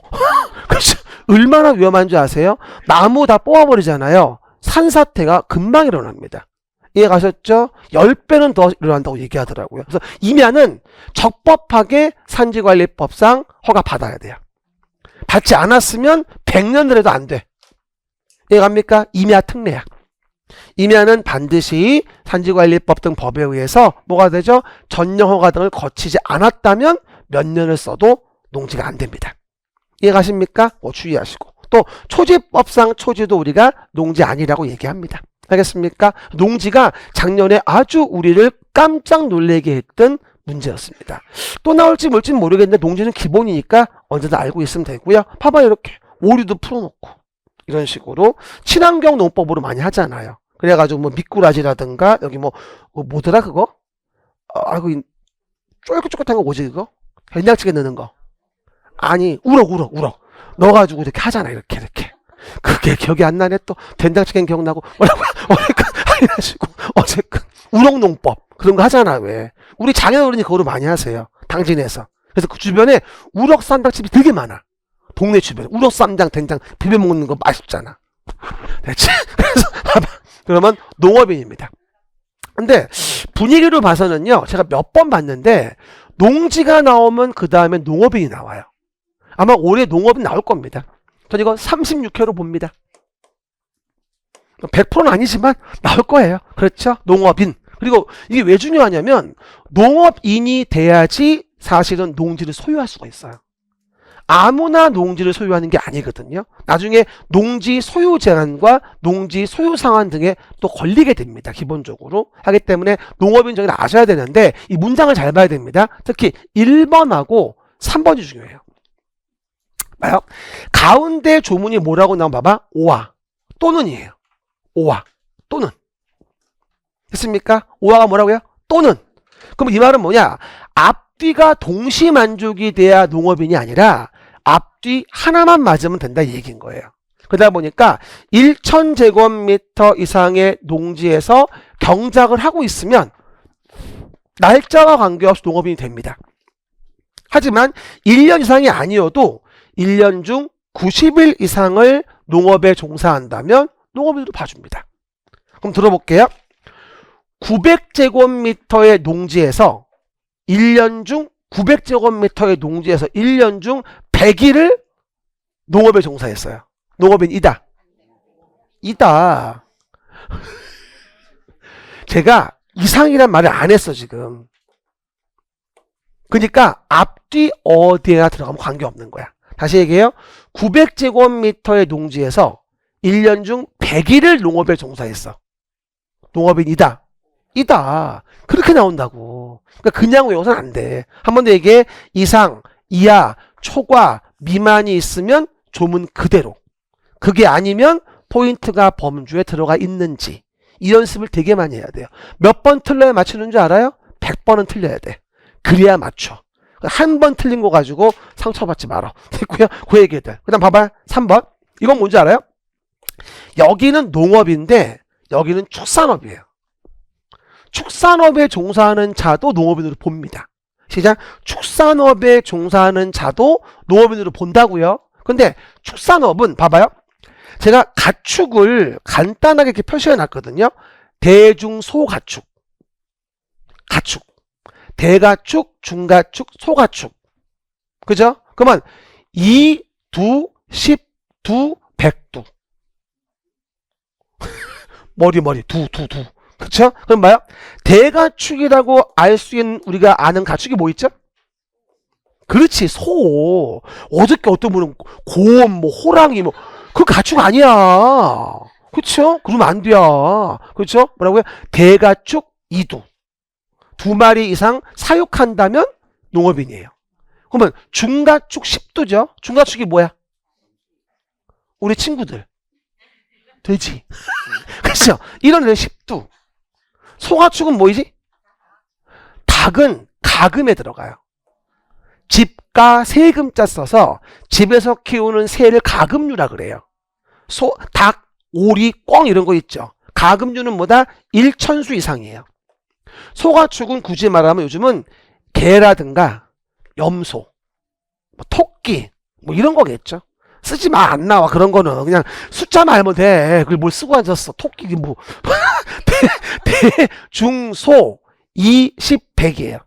그렇죠? 얼마나 위험한 줄 아세요? 나무 다 뽑아버리잖아요. 산사태가 금방 일어납니다. 이해 가셨죠? 10배는 더 일어난다고 얘기하더라고요. 그래서 임야는 적법하게 산지관리법상 허가 받아야 돼요. 받지 않았으면 100년을 해도 안 돼. 이해 갑니까? 임야 특례야. 임야는 반드시 산지관리법 등 법에 의해서 뭐가 되죠? 전용 허가 등을 거치지 않았다면 몇 년을 써도 농지가 안 됩니다. 이해 가십니까? 주의하시고. 또 초지법상 초지도 우리가 농지 아니라고 얘기합니다. 알겠습니까? 농지가 작년에 아주 우리를 깜짝 놀라게 했던 문제였습니다. 또 나올지 뭘지 모르겠는데 농지는 기본이니까 언제든 알고 있으면 되고요. 봐봐, 이렇게 오류도 풀어놓고 이런 식으로 친환경 농법으로 많이 하잖아요. 그래가지고 뭐 미꾸라지라든가 여기 뭐더라 그거? 아이고 쫄깃쫄깃한 거 뭐지 그거? 된장찌개 넣는 거. 아니 우럭 넣어가지고 이렇게 하잖아, 이렇게 그게 기억이 안 나네. 또 된장찌개는 기억나고 뭐라고 어쨌든 우럭농법 그런 거 하잖아. 왜 우리 장인어른이 그거를 많이 하세요, 당진에서. 그래서 그 주변에 우럭 쌈장집이 되게 많아. 동네 주변에 우럭 쌈장 된장 비벼 먹는 거 맛있잖아. 됐지? 그래서 봐봐, 그러면 농업인입니다. 근데 분위기로 봐서는요, 제가 몇 번 봤는데 농지가 나오면 그 다음에 농업인이 나와요. 아마 올해 농업인 나올 겁니다. 전 이거 36회로 봅니다. 100%는 아니지만 나올 거예요. 그렇죠? 농업인. 그리고 이게 왜 중요하냐면 농업인이 돼야지 사실은 농지를 소유할 수가 있어요. 아무나 농지를 소유하는 게 아니거든요. 나중에 농지 소유 제한과 농지 소유 상한 등에 또 걸리게 됩니다. 기본적으로. 하기 때문에 농업인 정의를 아셔야 되는데 이 문장을 잘 봐야 됩니다. 특히 1번하고 3번이 중요해요. 봐요. 가운데 조문이 뭐라고 나오면 봐봐. 오와 또는이에요. 오와 또는. 됐습니까? 오와가 뭐라고요? 또는. 그럼 이 말은 뭐냐? 앞뒤가 동시 만족이 돼야 농업인이 아니라 앞뒤 하나만 맞으면 된다 이 얘기인 거예요. 그러다 보니까 1,000제곱미터 이상의 농지에서 경작을 하고 있으면 날짜와 관계없이 농업인이 됩니다. 하지만 1년 이상이 아니어도 1년 중 90일 이상을 농업에 종사한다면 농업인으로 봐줍니다. 그럼 들어볼게요. 900제곱미터의 농지에서 1년 중 900제곱미터의 농지에서 1년 중 100일을 농업에 종사했어요. 농업인이다. 이다. 제가 이상이란 말을 안 했어 지금. 그러니까 앞뒤 어디에나 들어가면 관계없는 거야. 다시 얘기해요. 900제곱미터의 농지에서 1년 중 100일을 농업에 종사했어. 농업인이다. 이다. 그렇게 나온다고. 그러니까 그냥 외워서는 안 돼. 한 번 더 얘기해. 이상, 이하, 초과, 미만이 있으면 조문 그대로. 그게 아니면 포인트가 범주에 들어가 있는지. 이 연습을 되게 많이 해야 돼요. 몇 번 틀려야 맞추는 줄 알아요? 100번은 틀려야 돼. 그래야 맞춰. 한 번 틀린 거 가지고 상처받지 말아. 됐고요. 그 얘기들. 그 다음 봐봐요. 3번. 이건 뭔지 알아요? 여기는 농업인데 여기는 축산업이에요. 축산업에 종사하는 자도 농업인으로 봅니다. 시작. 축산업에 종사하는 자도 농업인으로 본다고요. 근데 축산업은 봐봐요. 제가 가축을 간단하게 이렇게 표시해 놨거든요. 대중소가축, 가축, 대가축, 중가축, 소가축. 그죠? 그러면 2, 2, 10, 2, 100두. 머리, 두. 그쵸? 그럼 뭐야? 대가축이라고 알 수 있는 우리가 아는 가축이 뭐 있죠? 그렇지, 소. 어저께 어떤 분은 곰, 호랑이, 그 가축 아니야. 그쵸? 그러면 안 돼. 그쵸? 뭐라고요? 대가축 2두. 2마리 이상 사육한다면 농업인이에요. 그러면 중가축 10두죠? 중가축이 뭐야? 우리 친구들. 돼지. 그렇죠? 이런 애는 10두. 소가축은 뭐이지? 닭은 가금에 들어가요. 집가 세금자 써서 집에서 키우는 새를 가금류라 그래요. 닭, 오리, 꿩 이런 거 있죠. 가금류는 뭐다? 1천수 이상이에요. 소가축은 굳이 말하면 요즘은 개라든가 염소, 토끼 이런 거겠죠. 쓰지 마, 안 나와. 그런 거는 그냥 숫자만 알면 돼. 그걸 뭘 쓰고 앉았어. 토끼 대중소 20, 100이에요.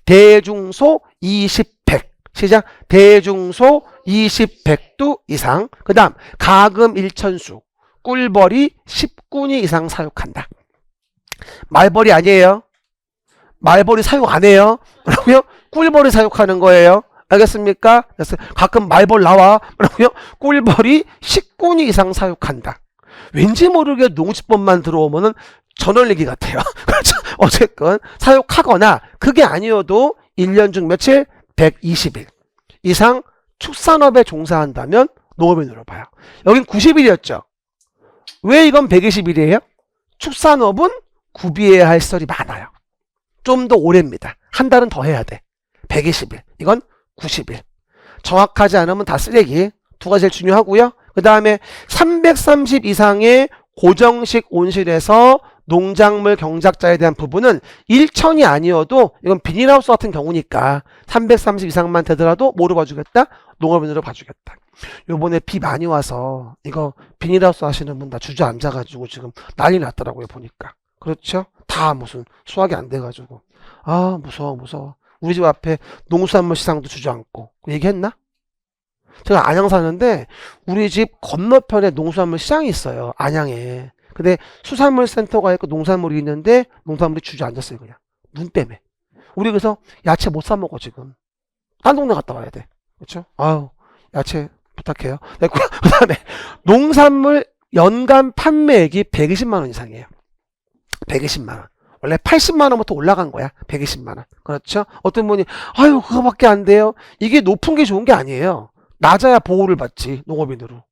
대중소 20, 100. 시작. 대중소 20, 100두 이상. 그 다음 가금 1천수, 꿀벌이 10군이 이상 사육한다. 말벌이 아니에요. 말벌이 사육 안 해요. 뭐라고요? 꿀벌이 사육하는 거예요. 알겠습니까? 그래서 가끔 말벌 나와. 뭐라고요? 꿀벌이 10군이 이상 사육한다. 왠지 모르게 농지법만 들어오면은 전원리기 같아요. 그렇죠? 어쨌건 사육하거나 그게 아니어도 1년 중 며칠? 120일 이상 축산업에 종사한다면 농업인으로 봐요. 여긴 90일이었죠. 왜 이건 120일이에요? 축산업은 구비해야 할 시설이 많아요. 좀 더 오래입니다. 한 달은 더 해야 돼. 120일. 이건 90일. 정확하지 않으면 다 쓰레기. 두 가지 제일 중요하고요. 그 다음에 330 이상의 고정식 온실에서 농작물 경작자에 대한 부분은 1천이 아니어도 이건 비닐하우스 같은 경우니까 330 이상만 되더라도 뭐로 봐주겠다? 농업인으로 봐주겠다. 요번에 비 많이 와서 이거 비닐하우스 하시는 분 다 주저앉아가지고 지금 난리 났더라고요, 보니까. 그렇죠? 다 무슨 수확이 안 돼가지고. 아, 무서워. 우리 집 앞에 농수산물 시장도 주저앉고. 얘기했나? 제가 안양 사는데 우리 집 건너편에 농수산물 시장이 있어요. 안양에. 근데 수산물 센터가 있고 농산물이 있는데 농산물이 주저앉았어요. 그냥 눈 때문에. 우리 그래서 야채 못 사 먹어 지금. 딴 동네 갔다 와야 돼. 그렇죠? 아유, 야채 부탁해요. 그 다음에 농산물 연간 판매액이 120만 원 이상이에요. 120만 원. 원래 80만 원부터 올라간 거야. 120만 원. 그렇죠? 어떤 분이 아유 그거밖에 안 돼요. 이게 높은 게 좋은 게 아니에요. 낮아야 보호를 받지 농업인으로.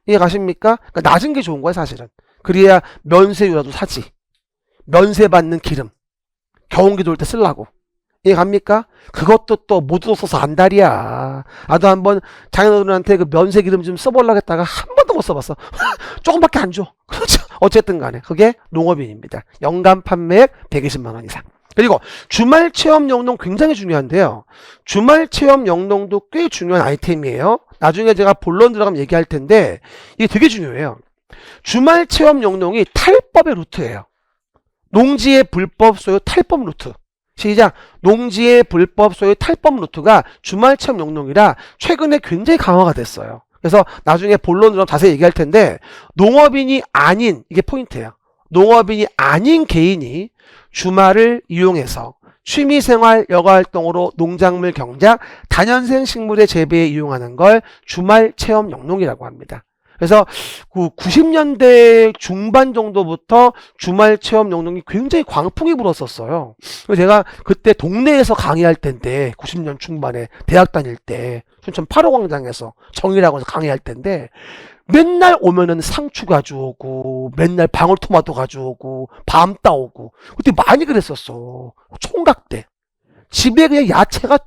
이해 가십니까? 그러니까 낮은 게 좋은 거야 사실은. 그래야 면세유라도 사지. 면세 받는 기름. 경운기 돌 때 쓰려고. 이해 갑니까? 그것도 또 못 써서 안달이야. 나도 한번 장인어른한테 그 면세 기름 좀 써보려고 했다가 한 번도 못 써봤어. 조금밖에 안 줘. 그렇죠? 어쨌든 간에 그게 농업인입니다. 연간 판매액 120만 원 이상. 그리고 주말 체험 영농 굉장히 중요한데요. 주말 체험 영농도 꽤 중요한 아이템이에요. 나중에 제가 본론 들어가면 얘기할 텐데 이게 되게 중요해요. 주말 체험 영농이 탈법의 루트예요. 농지의 불법 소유 탈법 루트. 시작. 농지의 불법 소유 탈법 루트가 주말 체험 영농이라 최근에 굉장히 강화가 됐어요. 그래서 나중에 본론으로 자세히 얘기할 텐데 농업인이 아닌, 이게 포인트예요. 농업인이 아닌 개인이 주말을 이용해서 취미생활 여가활동으로 농작물 경작, 다년생 식물의 재배에 이용하는 걸 주말 체험 영농이라고 합니다. 그래서 그 90년대 중반 정도부터 주말 체험 영농이 굉장히 광풍이 불었었어요. 그래서 제가 그때 동네에서 강의할 때인데 90년 중반에 대학 다닐 때 순천 8호 광장에서 정의라고 해서 강의할 때인데 맨날 오면은 상추 가져오고 맨날 방울토마토 가져오고 밤 따오고 그때 많이 그랬었어. 총각 때 집에 그냥 야채가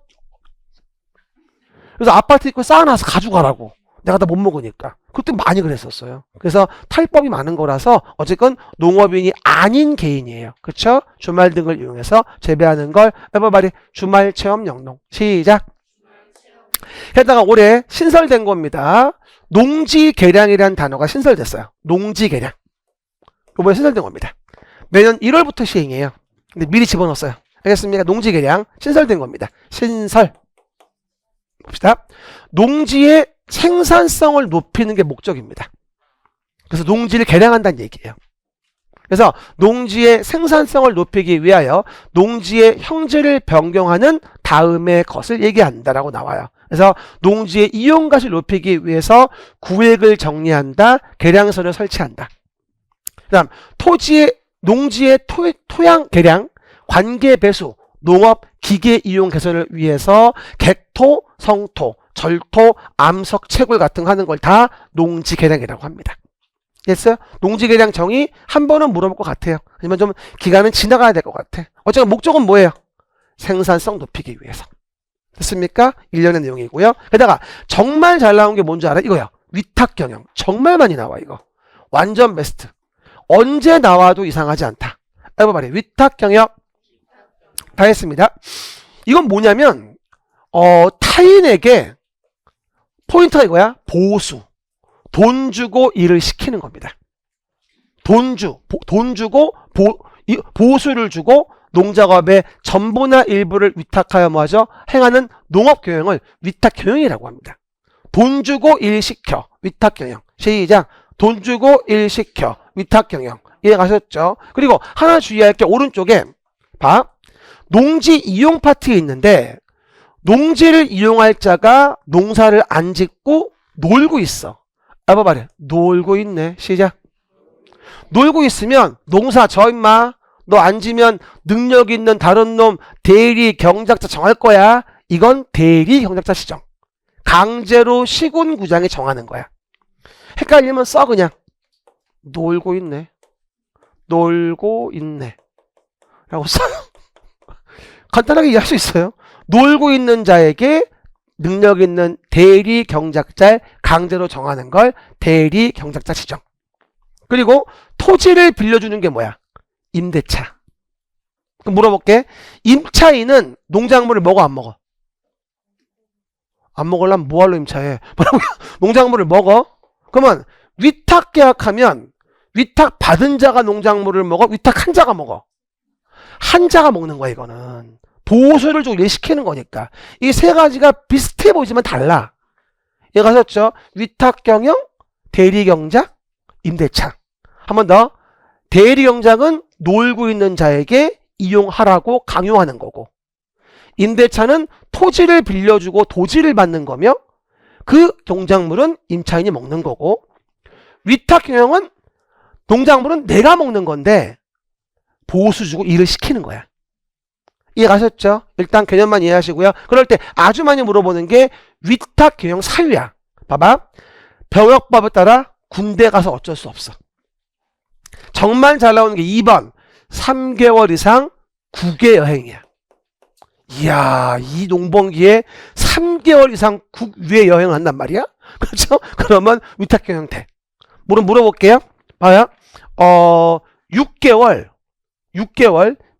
그래서 아파트 입고 쌓아놔서 가져가라고. 내가 다 못 먹으니까. 그때 많이 그랬었어요. 그래서 탈법이 많은 거라서 어쨌건 농업인이 아닌 개인이에요. 그쵸? 주말 등을 이용해서 재배하는 걸 everybody 주말 체험 영농. 시작. 게다가 올해 신설된 겁니다. 농지개량이라는 단어가 신설됐어요. 농지개량. 이번에 신설된 겁니다. 매년 1월부터 시행해요. 근데 미리 집어넣었어요. 알겠습니까? 농지개량 신설된 겁니다. 신설. 봅시다. 농지의 생산성을 높이는 게 목적입니다. 그래서 농지를 개량한다는 얘기예요. 그래서 농지의 생산성을 높이기 위하여 농지의 형질을 변경하는 다음의 것을 얘기한다라고 나와요. 그래서 농지의 이용가치를 높이기 위해서 구획을 정리한다, 개량선을 설치한다. 그다음 농지의 토양 개량, 관계 배수, 농업 기계 이용 개선을 위해서 객토, 성토, 절토, 암석, 채굴 같은 거 하는 걸 다 농지 개량이라고 합니다. 됐어요? 농지 개량 정의 한 번은 물어볼 것 같아요. 하지만 좀 기간은 지나가야 될 것 같아. 어쨌든 목적은 뭐예요? 생산성 높이기 위해서. 됐습니까? 1년의 내용이고요. 게다가 정말 잘 나온 게 뭔지 알아? 이거야. 위탁 경영. 정말 많이 나와 이거. 완전 베스트. 언제 나와도 이상하지 않다. everybody 위탁 경영 다 했습니다. 이건 뭐냐면 타인에게 포인트가 이거야. 보수. 돈 주고 일을 시키는 겁니다. 돈 주고 보수를 주고 농작업의 전부나 일부를 위탁하여 뭐하죠? 행하는 농업경영을 위탁경영이라고 합니다. 돈 주고 일 시켜. 위탁경영. 시작. 돈 주고 일 시켜. 위탁경영. 이해 가셨죠? 그리고 하나 주의할 게 오른쪽에 봐. 농지 이용 파트에 있는데 농지를 이용할 자가 농사를 안 짓고 놀고 있어. 봐봐 말해. 놀고 있네. 시작. 놀고 있으면 농사 져 임마. 너 안 지면 능력 있는 다른 놈 대리 경작자 정할 거야. 이건 대리 경작자 지정. 강제로 시군구장이 정하는 거야. 헷갈리면 써 그냥. 놀고 있네. 놀고 있네. 라고 써요. 간단하게 이해할 수 있어요. 놀고 있는 자에게 능력 있는 대리 경작자를 강제로 정하는 걸 대리 경작자 지정. 그리고 토지를 빌려주는 게 뭐야? 임대차. 그럼 물어볼게. 임차인은 농작물을 먹어 안 먹어? 안 먹으려면 뭐하러 임차해? 뭐라고요? 농작물을 먹어? 그러면 위탁 계약하면 위탁 받은 자가 농작물을 먹어? 위탁한 자가 먹어? 한 자가 먹는 거야 이거는. 보수를 좀 일시키는 거니까. 이 세 가지가 비슷해 보이지만 달라. 얘가 하셨죠? 위탁경영, 대리경작, 임대차. 한 번 더. 대리경작은 놀고 있는 자에게 이용하라고 강요하는 거고, 임대차는 토지를 빌려주고 도지를 받는 거며 그 농작물은 임차인이 먹는 거고, 위탁경영은 농작물은 내가 먹는 건데 보수 주고 일을 시키는 거야. 이해가셨죠? 일단 개념만 이해하시고요. 그럴 때 아주 많이 물어보는 게 위탁경영 사유야. 봐봐. 병역법에 따라 군대 가서 어쩔 수 없어. 정말 잘 나오는 게 2번 3개월 이상 국외 여행이야. 이야, 이 농번기에 3개월 이상 국외 여행을 한단 말이야? 그렇죠? 그러면 위탁경영 돼. 물어볼게요. 봐요. 6개월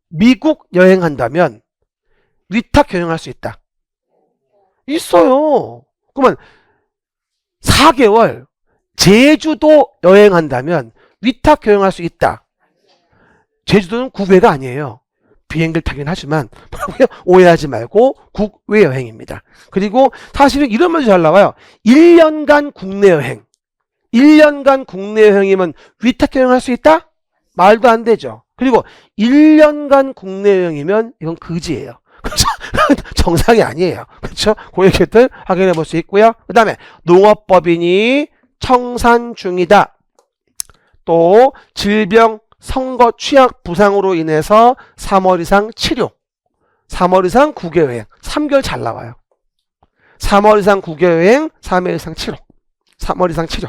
미국 여행한다면 위탁 경영할 수 있다. 있어요. 그러면 4개월 제주도 여행한다면 위탁 경영할 수 있다. 제주도는 국외가 아니에요. 비행기를 타긴 하지만 오해하지 말고 국외 여행입니다. 그리고 사실은 이런 말도 잘 나와요. 1년간 국내 여행. 1년간 국내 여행이면 위탁 경영할 수 있다? 말도 안 되죠. 그리고 1년간 국내 여행이면 이건 거지예요. 그렇죠? 정상이 아니에요. 그렇죠? 그 얘기들 확인해 볼 수 있고요. 그 다음에 농업법인이 청산 중이다. 또 질병, 선거, 취약, 부상으로 인해서 3월 이상 치료. 3월 이상 국외여행. 3개월 잘 나와요. 3월 이상 국외여행, 3일 이상 치료. 3월 이상 치료.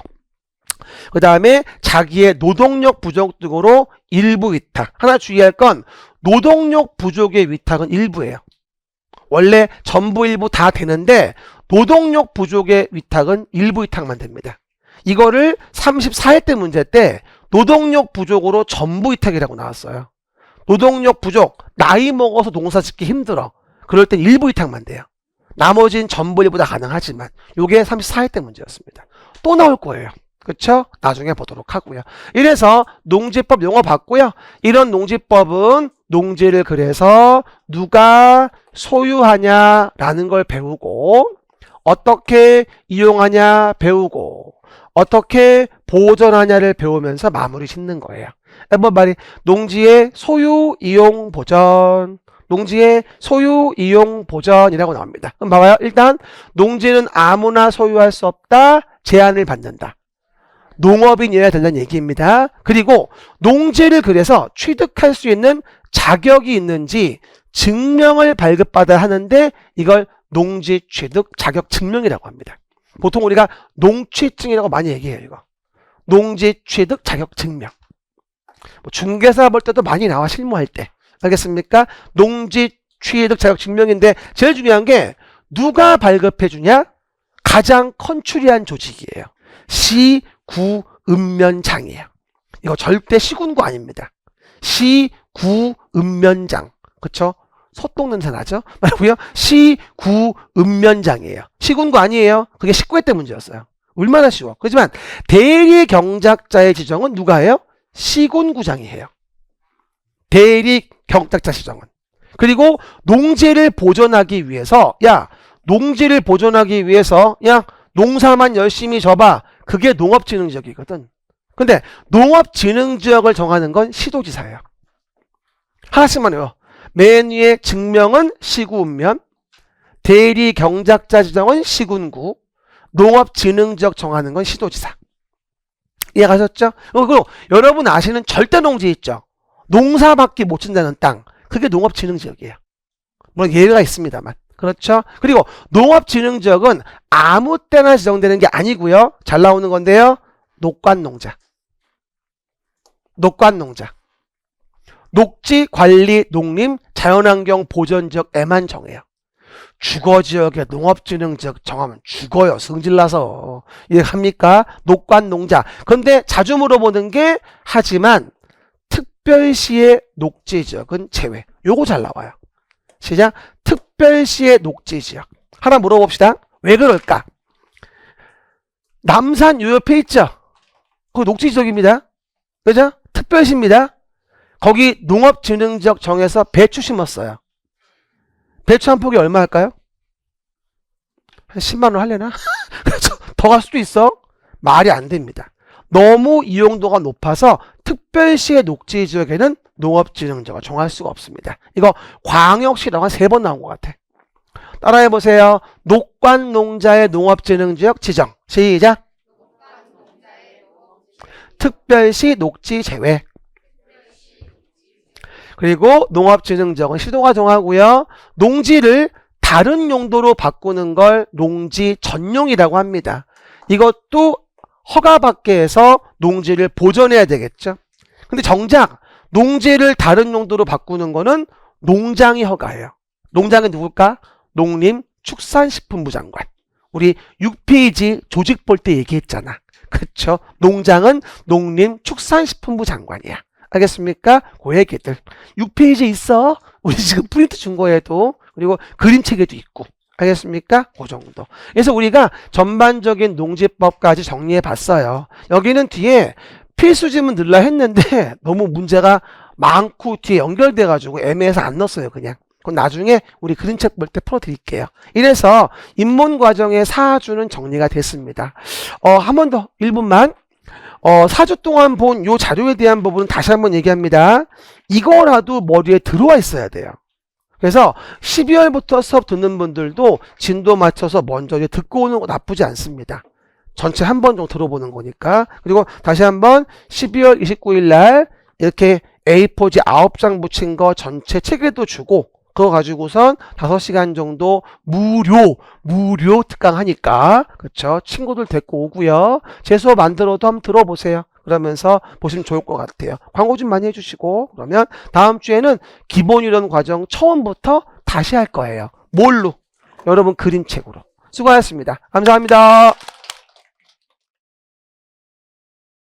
그 다음에 자기의 노동력 부족 등으로 일부 위탁. 하나 주의할 건 노동력 부족의 위탁은 일부예요. 원래 전부 일부 다 되는데 노동력 부족의 위탁은 일부 위탁만 됩니다. 이거를 34회 때 문제 때 노동력 부족으로 전부 위탁이라고 나왔어요. 노동력 부족, 나이 먹어서 농사 짓기 힘들어. 그럴 땐 일부 위탁만 돼요. 나머지는 전부 일부 다 가능하지만 이게 34회 때 문제였습니다. 또 나올 거예요. 그쵸? 나중에 보도록 하고요. 이래서 농지법 용어 봤고요. 이런 농지법은 농지를 그래서 누가 소유하냐라는 걸 배우고, 어떻게 이용하냐 배우고, 어떻게 보존하냐를 배우면서 마무리 짓는 거예요. 한번 말이 농지의 소유, 이용, 보전. 농지의 소유, 이용, 보전이라고 나옵니다. 그럼 봐봐요. 일단 농지는 아무나 소유할 수 없다. 제한을 받는다. 농업인이어야 된다는 얘기입니다. 그리고 농지를 그래서 취득할 수 있는 자격이 있는지 증명을 발급받아야 하는데 이걸 농지 취득 자격 증명이라고 합니다. 보통 우리가 농취증이라고 많이 얘기해요. 이거 농지 취득 자격 증명. 중개사 볼 때도 많이 나와, 실무할 때. 알겠습니까? 농지 취득 자격 증명인데 제일 중요한 게 누가 발급해 주냐? 가장 컨츄리한 조직이에요. 시구읍면장이에요. 이거 절대 시군구 아닙니다. 시구읍면장. 그쵸? 소똥 냄새 나죠? 말고요. 시구읍면장이에요. 시군구 아니에요. 그게 19회 때 문제였어요. 얼마나 쉬워. 그렇지만 대리 경작자의 지정은 누가 해요? 시군구장이 해요. 대리 경작자 지정은. 그리고 농지를 보존하기 위해서, 야, 농지를 보존하기 위해서, 야, 농사만 열심히 져봐. 그게 농업진흥지역이거든. 근데 농업진흥지역을 정하는 건 시도지사예요. 하나씩만 해요. 맨 위에 증명은 시구읍면, 대리 경작자 지정은 시군구, 농업진흥지역 정하는 건 시도지사. 이해가셨죠? 그리고 여러분 아시는 절대농지 있죠? 농사밖에 못 짓는다는 땅. 그게 농업진흥지역이에요. 물론 예외가 있습니다만. 그렇죠? 그리고 농업진흥지역은 아무 때나 지정되는 게 아니고요. 잘 나오는 건데요. 녹관농자. 녹관농자. 녹지, 관리, 농림, 자연환경 보전지역에만 정해요. 주거지역에 농업진흥지역 정하면 죽어요. 성질나서. 이해합니까? 녹관농자. 그런데 자주 물어보는 게 하지만 특별시의 녹지지역은 제외. 요거 잘 나와요. 시작. 특별시의 녹지지역. 하나 물어봅시다. 왜 그럴까? 남산 요 옆에 있죠? 그거 녹지지역입니다. 그죠? 특별시입니다. 거기 농업진흥지역 정해서 배추 심었어요. 배추 한 폭이 얼마 할까요? 한 10만원 하려나? 더 갈 수도 있어. 말이 안 됩니다. 너무 이용도가 높아서 특별시의 녹지지역에는 농업진흥지역을 정할 수가 없습니다. 이거 광역시라고 한 3번 나온 것 같아. 따라해보세요. 녹관농자의 농업진흥지역 지정. 시작. 특별시 녹지 제외. 그리고 농업진흥지역은 시도가 정하고요. 농지를 다른 용도로 바꾸는 걸 농지 전용이라고 합니다. 이것도 허가받게 해서 농지를 보존해야 되겠죠. 근데 정작 농지를 다른 용도로 바꾸는 거는 농장이 허가해요. 농장은 누굴까? 농림축산식품부 장관. 우리 6페이지 조직 볼 때 얘기했잖아. 그쵸? 농장은 농림축산식품부 장관이야. 알겠습니까? 그 얘기들 6페이지에 있어. 우리 지금 프린트 준 거에도. 그리고 그림책에도 있고. 알겠습니까? 그 정도. 그래서 우리가 전반적인 농지법까지 정리해 봤어요. 여기는 뒤에 필수지문 넣으려 했는데 너무 문제가 많고 뒤에 연결돼 가지고 애매해서 안 넣었어요. 그냥. 그건 나중에 우리 그림책 볼 때 풀어드릴게요. 이래서 입문 과정의 사주는 정리가 됐습니다. 한 번 더 1분만. 4주 동안 본 요 자료에 대한 부분은 다시 한번 얘기합니다. 이거라도 머리에 들어와 있어야 돼요. 그래서 12월부터 수업 듣는 분들도 진도 맞춰서 먼저 듣고 오는 거 나쁘지 않습니다. 전체 한 번 정도 들어보는 거니까. 그리고 다시 한번 12월 29일 날 이렇게 A4지 9장 붙인 거 전체 책에도 주고 그거 가지고선 5시간 정도 무료 특강하니까 그쵸? 친구들 데리고 오고요. 제 수업 안 들어도 한번 들어보세요. 그러면서 보시면 좋을 것 같아요. 광고 좀 많이 해주시고 그러면 다음 주에는 기본 이론 과정 처음부터 다시 할 거예요. 뭘로? 여러분 그림책으로. 수고하셨습니다. 감사합니다.